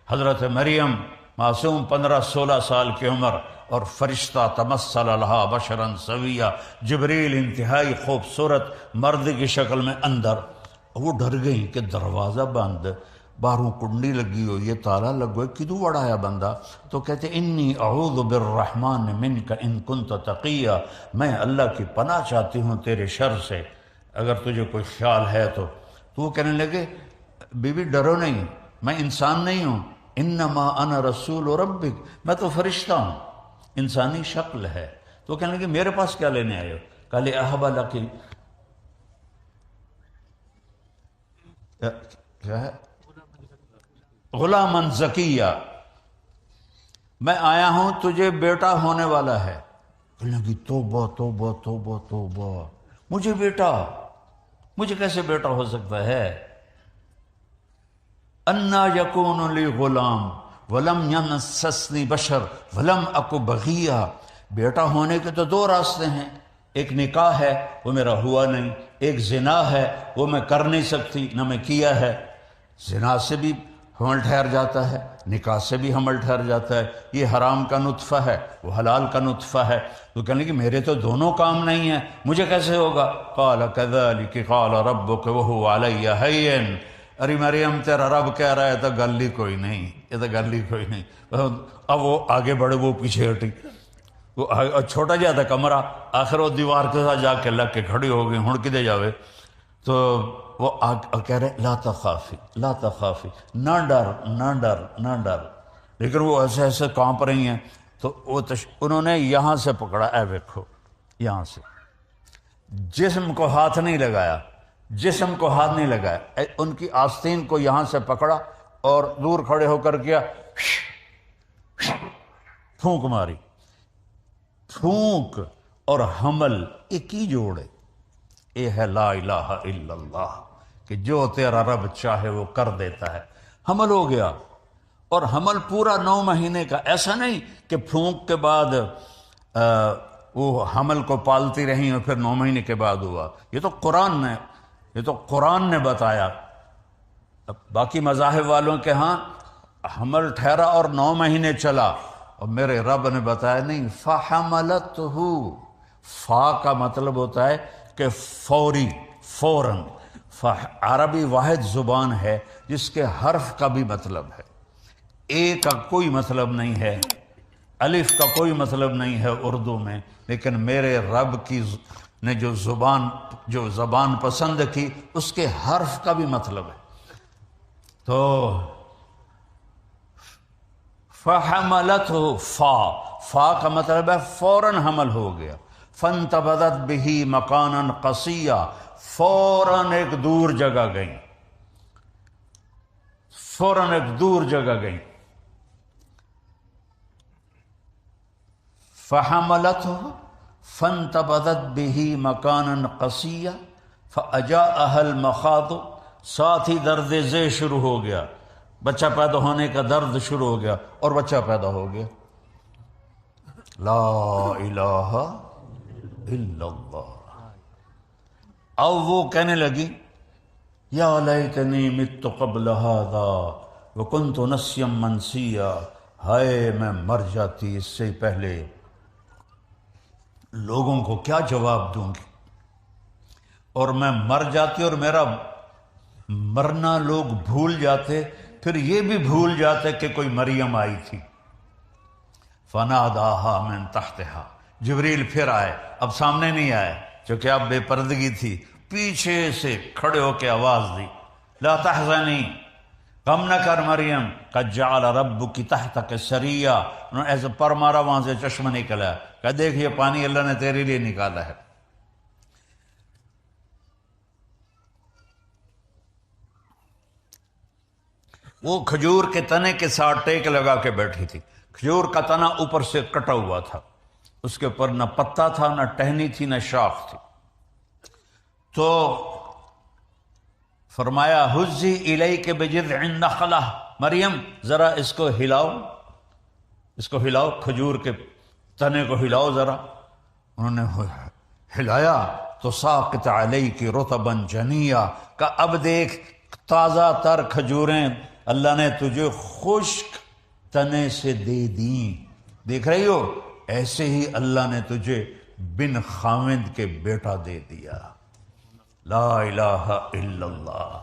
Speaker 2: حضرت مریم معصوم 15-16 سال کی عمر، اور فرشتہ تمثل لہا بشرا سویہ، جبریل انتہائی خوبصورت مرد کی شکل میں اندر۔ وہ ڈر گئی کہ دروازہ بند، باہروں کنڈی لگی ہو، یہ تالا لگو ہے، کدو وڑایا بندہ؟ تو کہتے انی اعوذ بالرحمن منک ان کنت تقیہ، میں اللہ کی پناہ چاہتی ہوں تیرے شر سے اگر تجھے کوئی خیال ہے تو وہ کہنے لگے بی بی ڈرو نہیں، میں انسان نہیں ہوں، انما انا رسول ربک، میں تو فرشتہ ہوں، انسانی شکل ہے۔ تو کہنے لگے میرے پاس کیا لینے آئے ہو؟ قال اہب لک، کیا ہے؟ غلاما زکیہ، میں آیا ہوں تجھے بیٹا ہونے والا ہے۔ کہنے لگی توبہ توبہ توبہ توبہ، مجھے بیٹا، مجھے کیسے بیٹا ہو سکتا ہے؟ انا یکون لی غلام ولم یمسسنی بشر ولم اک بغیہ، بیٹا ہونے کے تو دو راستے ہیں، ایک نکاح ہے وہ میرا ہوا نہیں، ایک زنا ہے وہ میں کر نہیں سکتی نہ میں کیا ہے۔ زنا سے بھی حمل ٹھہر جاتا ہے، نکاح سے بھی حمل ٹھہر جاتا ہے، یہ حرام کا نطفہ ہے وہ حلال کا نطفہ ہے۔ تو کہنے کہ میرے تو دونوں کام نہیں ہیں، مجھے کیسے ہوگا؟ قال کذلک قال ربک وہو علی ہین، ارے مریم تیرا رب کہہ رہا ہے تو گل ہی کوئی نہیں، یہ تو گل ہی کوئی نہیں۔ اب وہ آگے بڑھے، وہ پیچھے ہٹی، وہ چھوٹا جہا تھا کمرہ، آخر وہ دیوار کے ساتھ جا کے لگ کے کھڑی ہو گئی، ہن کدے جاوے؟ تو وہ کہہ رہے لا تخافی لا تخافی، نہ ڈر نہ ڈر نہ ڈر، لیکن وہ ایسے ایسے کانپ رہی ہیں۔ تو وہ انہوں نے یہاں سے پکڑا، اے دیکھو یہاں سے، جسم کو ہاتھ نہیں لگایا، جسم کو ہاتھ نہیں لگایا، ان کی آستین کو یہاں سے پکڑا اور دور کھڑے ہو کر کیا، پھونک ماری۔ پھونک اور حمل ایک ہی جوڑ ہے، یہ ہے لا الہ الا اللہ، کہ جو تیرا رب چاہے وہ کر دیتا ہے۔ حمل ہو گیا، اور حمل پورا 9 مہینے کا، ایسا نہیں کہ پھونک کے بعد وہ حمل کو پالتی رہیں اور پھر 9 مہینے کے بعد ہوا۔ یہ تو قرآن نے بتایا۔ اب باقی مذاہب والوں کے ہاں حمل ٹھہرا اور 9 مہینے چلا، اور میرے رب نے بتایا نہیں، فحملتہ، فا کا مطلب ہوتا ہے کہ فوری، فوراً۔ عربی واحد زبان ہے جس کے حرف کا بھی مطلب ہے، اے کا کوئی مطلب نہیں ہے، الف کا کوئی مطلب نہیں ہے اردو میں، لیکن میرے رب کی نے جو زبان پسند کی اس کے حرف کا بھی مطلب ہے۔ تو فحملتہ، فا کا مطلب ہے فوراً حمل ہو گیا۔ فانتبذت بہ مکانا قصیا، فوراً ایک دور جگہ گئی، فوراً ایک دور جگہ گئی۔ فحملتہ فانتبذت بہ مکانا قصیا فاجاءها المخاض، ساتھ ہی درد ذی شروع ہو گیا، بچہ پیدا ہونے کا درد شروع ہو گیا، اور بچہ پیدا ہو گیا۔ لا الہ الا اللہ۔ اب وہ کہنے لگی یا لیتنی مت قبل ھذا وکنت نسیا منسیا، ہائے میں مر جاتی اس سے پہلے، لوگوں کو کیا جواب دوں گی، اور میں مر جاتی اور میرا مرنا لوگ بھول جاتے، پھر یہ بھی بھول جاتے کہ کوئی مریم آئی تھی۔ فناداہا من تحتہا، جبریل پھر آئے، اب سامنے نہیں آئے چونکہ اب بے پردگی تھی، پیچھے سے کھڑے ہو کے آواز دی، لا تحزنی، غم نہ کر مریم، قد جعل ربک تحتک سریا، انہوں نے ایسے پر مارا، وہاں سے چشمہ نکلا، کہ دیکھ یہ پانی اللہ نے تیرے لیے نکالا ہے۔ وہ کھجور کے تنے کے ساتھ ٹیک لگا کے بیٹھی تھی. کھجور کا تنا اوپر سے کٹا ہوا تھا، اس کے اوپر نہ پتا تھا، نہ ٹہنی تھی، نہ شاخ تھی. تو فرمایا حزی الیک بجذع النخلہ، مریم ذرا اس کو ہلاؤ، اس کو ہلاؤ، کھجور کے تنے کو ہلاؤ ذرا. انہوں نے ہلایا تو ساقط علیک رطبا جنیا، کہ اب دیکھ تازہ تر کھجوریں اللہ نے تجھے خشک تنے سے دے دیں. دیکھ رہی ہو، ایسے ہی اللہ نے تجھے بن خاوند کے بیٹا دے دیا. لا الہ الا اللہ.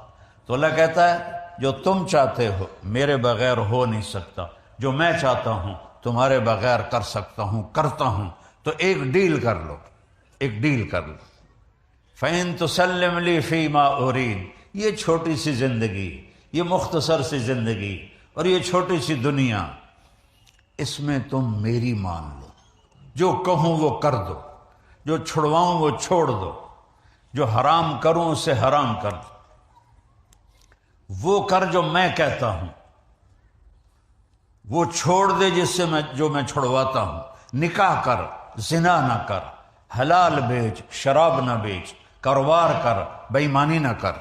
Speaker 2: تو اللہ کہتا ہے جو تم چاہتے ہو میرے بغیر ہو نہیں سکتا، جو میں چاہتا ہوں تمہارے بغیر کر سکتا ہوں، کرتا ہوں. تو ایک ڈیل کر لو، ایک ڈیل کر لو. فَإِن تُسَلِّمْ لِي فِي مَا أُرِيدُ، یہ چھوٹی سی زندگی، یہ مختصر سی زندگی اور یہ چھوٹی سی دنیا، اس میں تم میری مان لو. جو کہوں وہ کر دو، جو چھڑواؤں وہ چھوڑ دو، جو حرام کروں اسے حرام کر دو. وہ کر جو میں کہتا ہوں، وہ چھوڑ دے جس سے جو میں چھڑواتا ہوں. نکاح کر، زنا نہ کر، حلال بیچ، شراب نہ بیچ، کاروبار کر، بے ایمانی نہ کر.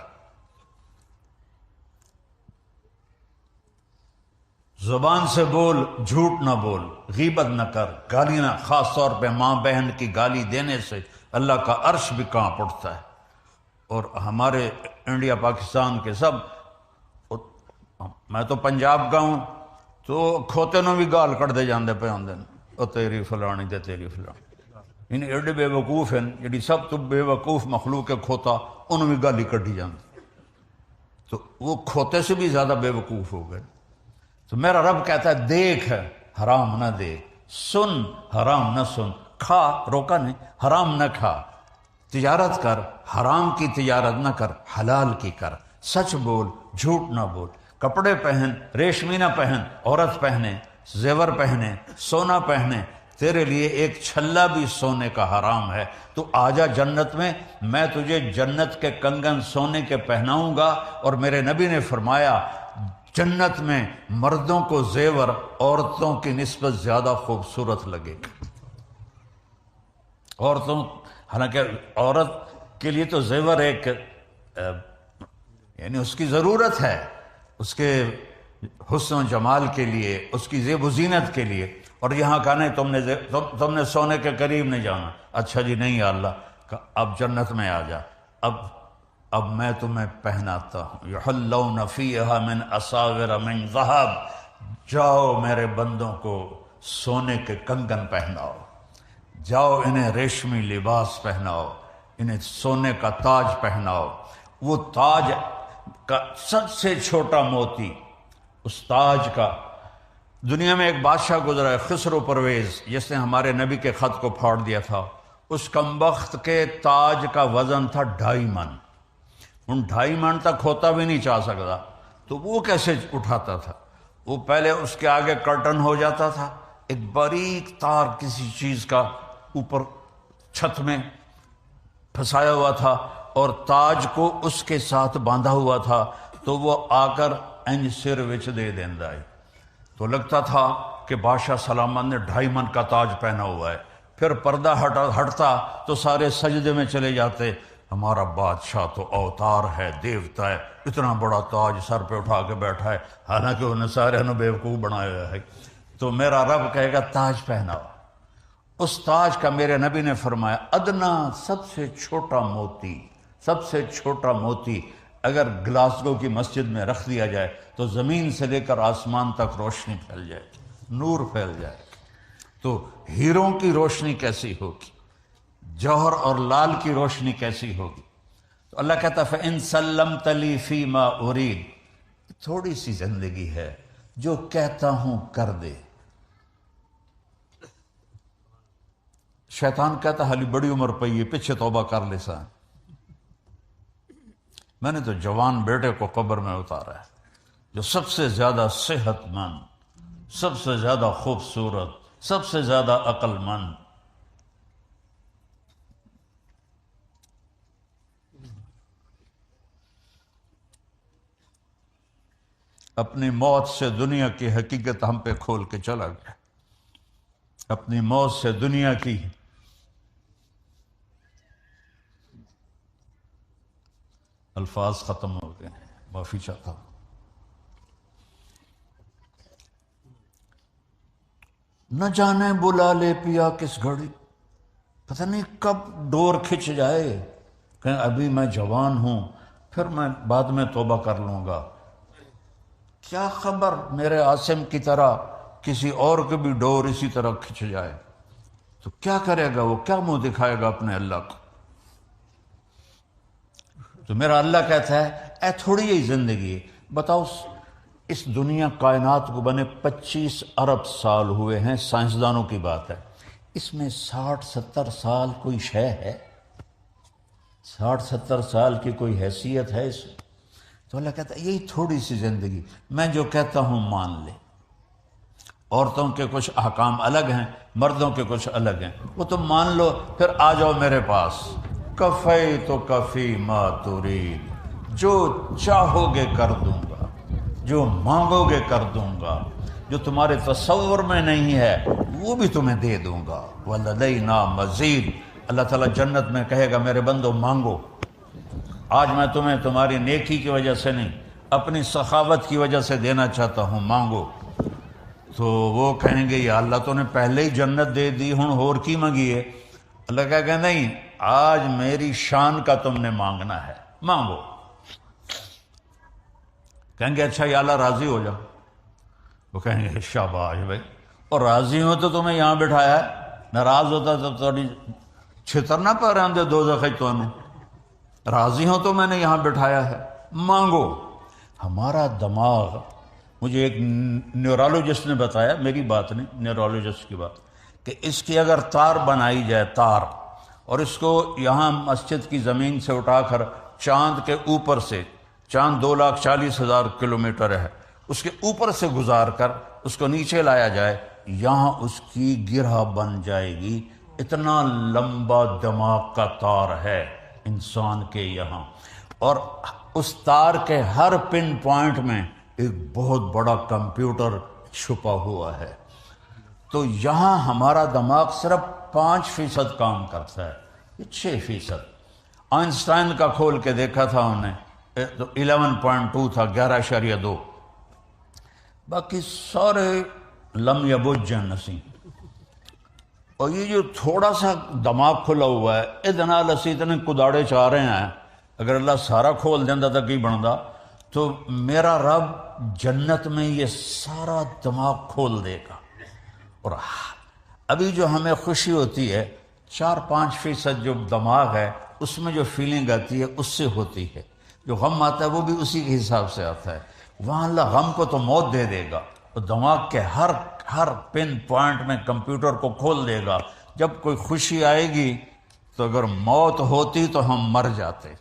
Speaker 2: زبان سے بول، جھوٹ نہ بول، غیبت نہ کر، گالی نہ، خاص طور پہ ماں بہن کی گالی دینے سے اللہ کا عرش بھی کانپ اٹھتا ہے. اور ہمارے انڈیا پاکستان کے سب، میں تو پنجاب کا ہوں، تو کھوتے نو بھی گال کٹ دے جاندے پہ ہوندے نے، او تیری فلانی تے تیری فلانی. ان ایڈے بے وقوف ہیں جڑی سب تو بے وقوف مخلوق ہے کھوتا، انہوں بھی گالی کٹی جاندی. تو وہ کھوتے سے بھی زیادہ بے وقوف ہو گئے. تو میرا رب کہتا ہے دیکھ حرام نہ دیکھ، سن حرام نہ سن، کھا روکا نہیں، حرام نہ کھا، تجارت کر، حرام کی تجارت نہ کر، حلال کی کر. سچ بول، جھوٹ نہ بول. کپڑے پہن، ریشمی نہ پہن، عورت پہنے، زیور پہنے، سونا پہنے. تیرے لیے ایک چھلا بھی سونے کا حرام ہے. تو آجا جنت میں تجھے جنت کے کنگن سونے کے پہناؤں گا. اور میرے نبی نے فرمایا جنت میں مردوں کو زیور عورتوں کی نسبت زیادہ خوبصورت لگے گا. عورتوں، حالانکہ عورت کے لیے تو زیور ایک یعنی اس کی ضرورت ہے، اس کے حسن و جمال کے لیے، اس کی زیب و زینت کے لیے. اور یہاں کہا نہیں تم نے سونے کے قریب نہیں جانا. اچھا جی نہیں یا اللہ، اب جنت میں آ جا، اب میں تمہیں پہناتا ہوں. یحلون فیہا من اساور من ذہب، جاؤ میرے بندوں کو سونے کے کنگن پہناؤ، جاؤ انہیں ریشمی لباس پہناؤ، انہیں سونے کا تاج پہناؤ. وہ تاج کا سب سے چھوٹا موتی، اس تاج کا، دنیا میں ایک بادشاہ گزرا ہے خسرو پرویز، جس نے ہمارے نبی کے خط کو پھاڑ دیا تھا. اس کمبخت کے تاج کا وزن تھا 2.5 من. ان 2.5 من تک ہوتا بھی نہیں چاہ سکتا. تو وہ کیسے اٹھاتا تھا؟ وہ پہلے اس کے آگے کرٹن ہو جاتا تھا، ایک باریک تار کسی چیز کا اوپر چھت میں پھنسایا ہوا تھا، اور تاج کو اس کے ساتھ باندھا ہوا تھا. تو وہ آ کر انج سر وچ دے دیندا ہے. تو لگتا تھا کہ بادشاہ سلامت نے 2.5 من کا تاج پہنا ہوا ہے. پھر پردہ ہٹتا تو سارے سجدے میں چلے جاتے. ہمارا بادشاہ تو اوتار ہے، دیوتا ہے، اتنا بڑا تاج سر پہ اٹھا کے بیٹھا ہے، حالانکہ انہیں سارے نے بیوقوف بنایا ہے. تو میرا رب کہے گا تاج پہناؤ. اس تاج کا میرے نبی نے فرمایا ادنا، سب سے چھوٹا موتی، سب سے چھوٹا موتی اگر گلاسگو کی مسجد میں رکھ دیا جائے تو زمین سے لے کر آسمان تک روشنی پھیل جائے گی، نور پھیل جائے گا. تو ہیروں کی روشنی کیسی ہوگی، جوہر اور لال کی روشنی کیسی ہوگی. تو اللہ کہتا ہے فَإِن سَلَّمْتَ لِي فِي مَا أُرِيدُ، تھوڑی سی زندگی ہے، جو کہتا ہوں کر دے. شیطان کہتا حالی بڑی عمر پئی ہے، پیچھے توبہ کر لے سا. میں نے تو جوان بیٹے کو قبر میں اتارا ہے، جو سب سے زیادہ صحت مند، سب سے زیادہ خوبصورت، سب سے زیادہ عقل مند. اپنی موت سے دنیا کی حقیقت ہم پہ کھول کے چلا گیا، اپنی موت سے دنیا کی الفاظ ختم ہو گئے ہیں، معافی چاہتا ہوں۔ نہ جانے بلا لے پیا کس گھڑی، پتہ نہیں کب ڈور کھچ جائے، کہ ابھی میں جوان ہوں، پھر میں بعد میں توبہ کر لوں گا، کیا خبر میرے عاصم کی طرح کسی اور کے بھی ڈور اسی طرح کھچ جائے تو کیا کرے گا وہ، کیا منہ دکھائے گا اپنے اللہ کو؟ تو میرا اللہ کہتا ہے اے تھوڑی ہی زندگی ہے، بتاؤ اس دنیا کائنات کو بنے 25 ارب سال ہوئے ہیں، سائنسدانوں کی بات ہے، اس میں 60-70 سال کوئی شے ہے؟ 60-70 سال کی کوئی حیثیت ہے اس میں؟ تو اللہ کہتا ہے یہی تھوڑی سی زندگی، میں جو کہتا ہوں مان لے۔ عورتوں کے کچھ احکام الگ ہیں، مردوں کے کچھ الگ ہیں، وہ تم مان لو، پھر آ جاؤ میرے پاس، کفی تو کفی ما ترید، جو چاہو گے کر دوں گا، جو مانگو گے کر دوں گا، جو تمہارے تصور میں نہیں ہے وہ بھی تمہیں دے دوں گا، وَلَدَيْنَا مَزِيدٌ۔ اللہ تعالیٰ جنت میں کہے گا میرے بندو مانگو، آج میں تمہیں تمہاری نیکی کی وجہ سے نہیں، اپنی سخاوت کی وجہ سے دینا چاہتا ہوں، مانگو۔ تو وہ کہیں گے یا اللہ تو نے پہلے ہی جنت دے دی، ہن اور کی مانگی ہے؟ اللہ کہے گا نہیں، آج میری شان کا تم نے مانگنا ہے، مانگو۔ کہیں گے اچھا یا اللہ راضی ہو جاؤ، وہ کہیں گے شاباش بھائی، اور راضی ہو تو تمہیں یہاں بٹھایا ہے، ناراض ہوتا تو تھوڑی چھتر نہ پا رہے دو زخی تو راضی ہوں تو میں نے یہاں بٹھایا ہے، مانگو۔ ہمارا دماغ، مجھے ایک نیورولوجسٹ نے بتایا، میری بات نہیں، نیورولوجسٹ کی بات، کہ اس کی اگر تار بنائی جائے، تار، اور اس کو یہاں مسجد کی زمین سے اٹھا کر چاند کے اوپر سے، چاند 2,40,000 کلومیٹر ہے، اس کے اوپر سے گزار کر اس کو نیچے لایا جائے، یہاں اس کی گرہ بن جائے گی، اتنا لمبا دماغ کا تار ہے انسان کے یہاں، اور اس تار کے ہر پن پوائنٹ میں ایک بہت بڑا کمپیوٹر چھپا ہوا ہے۔ تو یہاں ہمارا دماغ صرف 5% کام کرتا ہے، یہ 6%۔ آئنسٹائن کا کھول کے دیکھا تھا انہیں تو 11.2 تھا، 11.2، باقی سارے لم یبجن نسی۔ اور یہ جو تھوڑا سا دماغ کھلا ہوا ہے، ادنا لسی اتنے کداڑے چاہ رہے ہیں، اگر اللہ سارا کھول دینا تھا کی بنتا، تو میرا رب جنت میں یہ سارا دماغ کھول دے گا۔ اور ابھی جو ہمیں خوشی ہوتی ہے، 4-5% جو دماغ ہے اس میں جو فیلنگ آتی ہے اس سے ہوتی ہے، جو غم آتا ہے وہ بھی اسی کے حساب سے آتا ہے۔ وہاں اللہ غم کو تو موت دے دے گا، اور دماغ کے ہر پن پوائنٹ میں کمپیوٹر کو کھول دے گا۔ جب کوئی خوشی آئے گی تو اگر موت ہوتی تو ہم مر جاتے،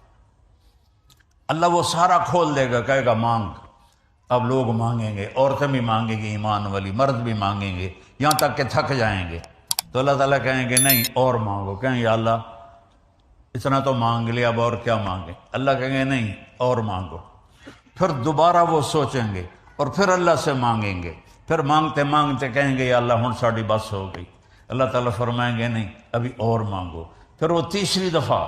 Speaker 2: اللہ وہ سارا کھول دے گا، کہے گا مانگ۔ اب لوگ مانگیں گے، عورتیں بھی مانگیں گی ایمان والی، مرد بھی مانگیں گے، یہاں تک کہ تھک جائیں گے، تو اللہ تعالیٰ کہیں گے نہیں اور مانگو، کہیں یا اللہ اتنا تو مانگ لیا، اب اور کیا مانگیں؟ اللہ کہیں گے نہیں اور مانگو۔ پھر دوبارہ وہ سوچیں گے اور پھر اللہ سے مانگیں گے، پھر مانگتے مانگتے کہیں گے یا اللہ ہن ساڑی بس ہو گئی، اللہ تعالیٰ فرمائیں گے نہیں ابھی اور مانگو۔ پھر وہ تیسری دفعہ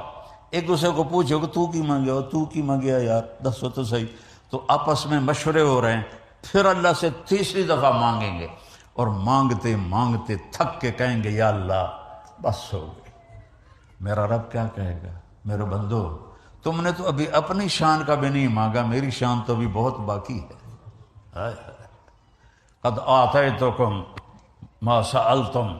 Speaker 2: ایک دوسرے کو پوچھو کہ تو کی مانگے ہو، تو کی مانگیا یار، دسو تو صحیح، تو آپس میں مشورے ہو رہے ہیں، پھر اللہ سے تیسری دفعہ مانگیں گے، اور مانگتے مانگتے تھک کے کہیں گے یا اللہ بس ہو گئی۔ میرا رب کیا کہے گا؟ میرے بندو تم نے تو ابھی اپنی شان کا بھی نہیں مانگا، میری شان تو ابھی بہت باقی ہے۔ قد آتیتکم ما سألتم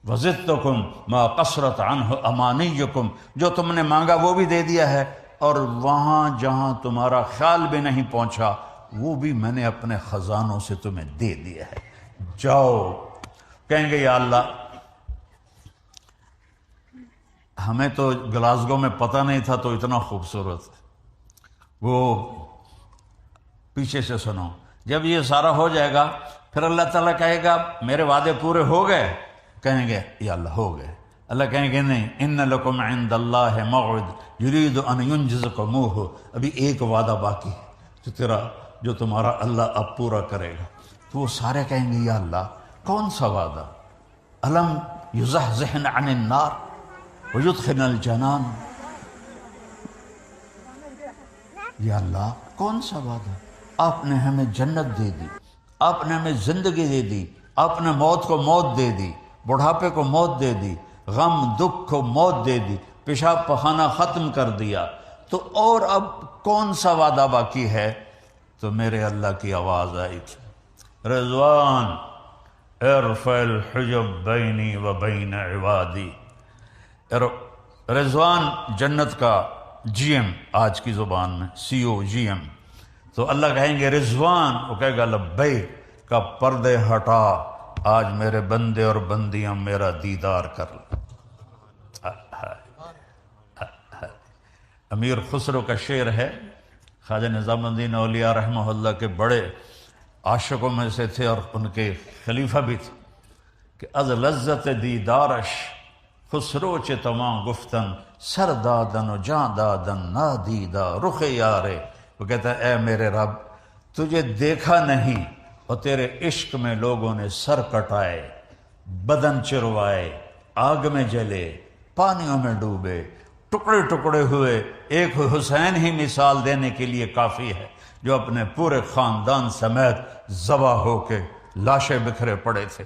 Speaker 2: وزدتکم ما قصرت عنہ امانیکم، جو تم نے مانگا وہ بھی دے دیا ہے، اور وہاں جہاں تمہارا خیال بھی نہیں پہنچا وہ بھی میں نے اپنے خزانوں سے تمہیں دے دیا ہے، جاؤ۔ کہیں گے یا اللہ ہمیں تو گلاسگو میں پتہ نہیں تھا تو اتنا خوبصورت ہے۔ وہ پیچھے سے سنو، جب یہ سارا ہو جائے گا پھر اللہ تعالیٰ کہے گا میرے وعدے پورے ہو گئے؟ کہیں گے یا اللہ ہو گئے۔ اللہ کہیں گے نہیں، ان لکم عند اللہ موعد یرید ان ینجزکموہ، ابھی ایک وعدہ باقی ہے جو تیرا جو تمہارا اللہ اب پورا کرے گا۔ تو وہ سارے کہیں گے یا اللہ کون سا وعدہ؟ الم یزحزحنا عن النار ویدخلنا الجنان، یا اللہ کون سا وعدہ؟ آپ نے ہمیں جنت دے دی، آپ نے ہمیں زندگی دے دی، آپ نے موت کو موت دے دی، بڑھاپے کو موت دے دی، غم دکھ کو موت دے دی، پیشاب پخانہ ختم کر دیا، تو اور اب کون سا وعدہ باقی ہے؟ تو میرے اللہ کی آواز آئی تھی، رضوان ارفع الحجب بینی و بین عبادی۔ رضوان جنت کا جی ایم، آج کی زبان میں سی او جی ایم، تو اللہ کہیں گے رضوان، وہ کہے گا لبیک، کا پردے ہٹا، آج میرے بندے اور بندیاں میرا دیدار کر لیں۔ امیر خسرو کا شعر ہے، خواجہ نظام الدین اولیاء رحمہ اللہ کے بڑے عاشقوں میں سے تھے اور ان کے خلیفہ بھی تھے، کہ از لذت دیدارش خسرو چے تمام گفتن، سر دادن و جان دادن نادیدہ رخ یارے۔ وہ کہتا ہے اے میرے رب، تجھے دیکھا نہیں اور تیرے عشق میں لوگوں نے سر کٹائے، بدن چروائے، آگ میں جلے، پانیوں میں ڈوبے، ٹکڑے ٹکڑے ہوئے۔ ایک حسین ہی مثال دینے کے لیے کافی ہے، جو اپنے پورے خاندان سمیت ذبح ہو کے لاشیں بکھرے پڑے تھے۔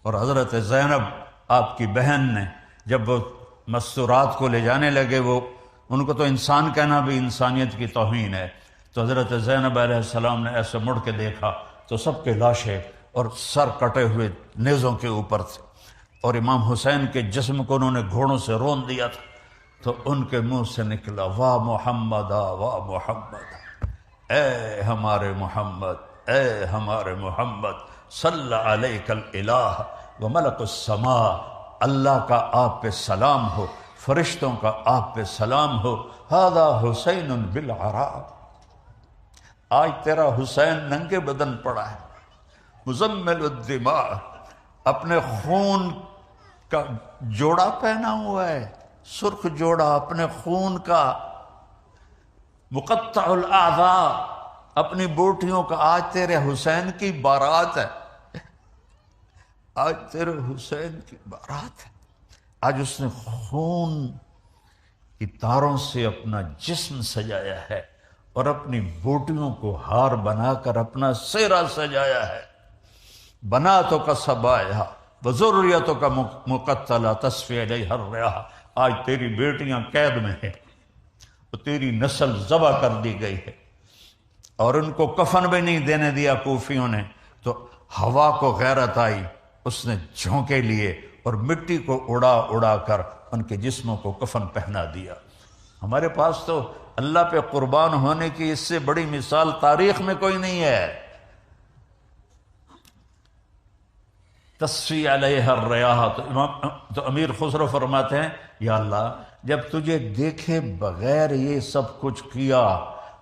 Speaker 2: اور حضرت زینب آپ کی بہن نے جب وہ مستورات کو لے جانے لگے، وہ ان کو تو انسان کہنا بھی انسانیت کی توہین ہے، تو حضرت زینب علیہ السلام نے ایسے مڑ کے دیکھا تو سب کے لاشیں اور سر کٹے ہوئے نیزوں کے اوپر تھے، اور امام حسین کے جسم کو انہوں نے گھوڑوں سے رون دیا تھا، تو ان کے منہ سے نکلا واہ محمد واہ محمد، اے ہمارے محمد، اے ہمارے محمد، صلی علیک الالہ و ملک السماء، اللہ کا آپ پہ سلام ہو، فرشتوں کا آپ پہ سلام ہو، ھذا حسین بالعراء، آج تیرا حسین ننگے بدن پڑا ہے، مزمل الدماء، اپنے خون کا جوڑا پہنا ہوا ہے، سرخ جوڑا اپنے خون کا، مقطع الاعضاء، اپنی بوٹیوں کا۔ آج تیرے حسین کی بارات ہے، آج تیرے حسین کی بارات ہے، آج اس نے خون کی تاروں سے اپنا جسم سجایا ہے اور اپنی بوٹیوں کو ہار بنا کر اپنا سہرا سجایا ہے۔ بناتوں کا سبایا وذریتوں کا مقتلہ تصفی علیہ الریاح، آج تیری بیٹیاں قید میں ہیں، تیری نسل ذبح کر دی گئی ہے، اور ان کو کفن بھی نہیں دینے دیا کوفیوں نے، تو ہوا کو غیرت آئی، اس نے جھونکے لیے اور مٹی کو اڑا اڑا کر ان کے جسموں کو کفن پہنا دیا۔ ہمارے پاس تو اللہ پہ قربان ہونے کی اس سے بڑی مثال تاریخ میں کوئی نہیں ہے۔ تصفی علیہ الریاح، تو امیر خسرو فرماتے ہیں یا اللہ جب تجھے دیکھے بغیر یہ سب کچھ کیا،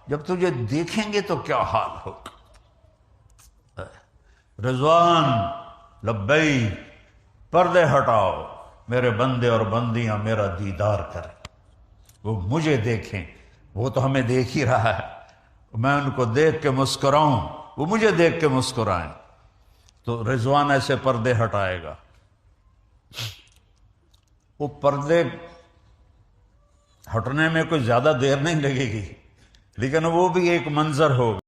Speaker 2: جب تجھے دیکھیں گے تو کیا حال ہوگا۔ رضوان لبیک، پردے ہٹاؤ، میرے بندے اور بندیاں میرا دیدار کریں، وہ مجھے دیکھیں، وہ تو ہمیں دیکھ ہی رہا ہے، میں ان کو دیکھ کے مسکراؤں، وہ مجھے دیکھ کے مسکرائیں۔ تو رضوان ایسے پردے ہٹائے گا، وہ پردے ہٹنے میں کوئی زیادہ دیر نہیں لگے گی، لیکن وہ بھی ایک منظر ہوگا۔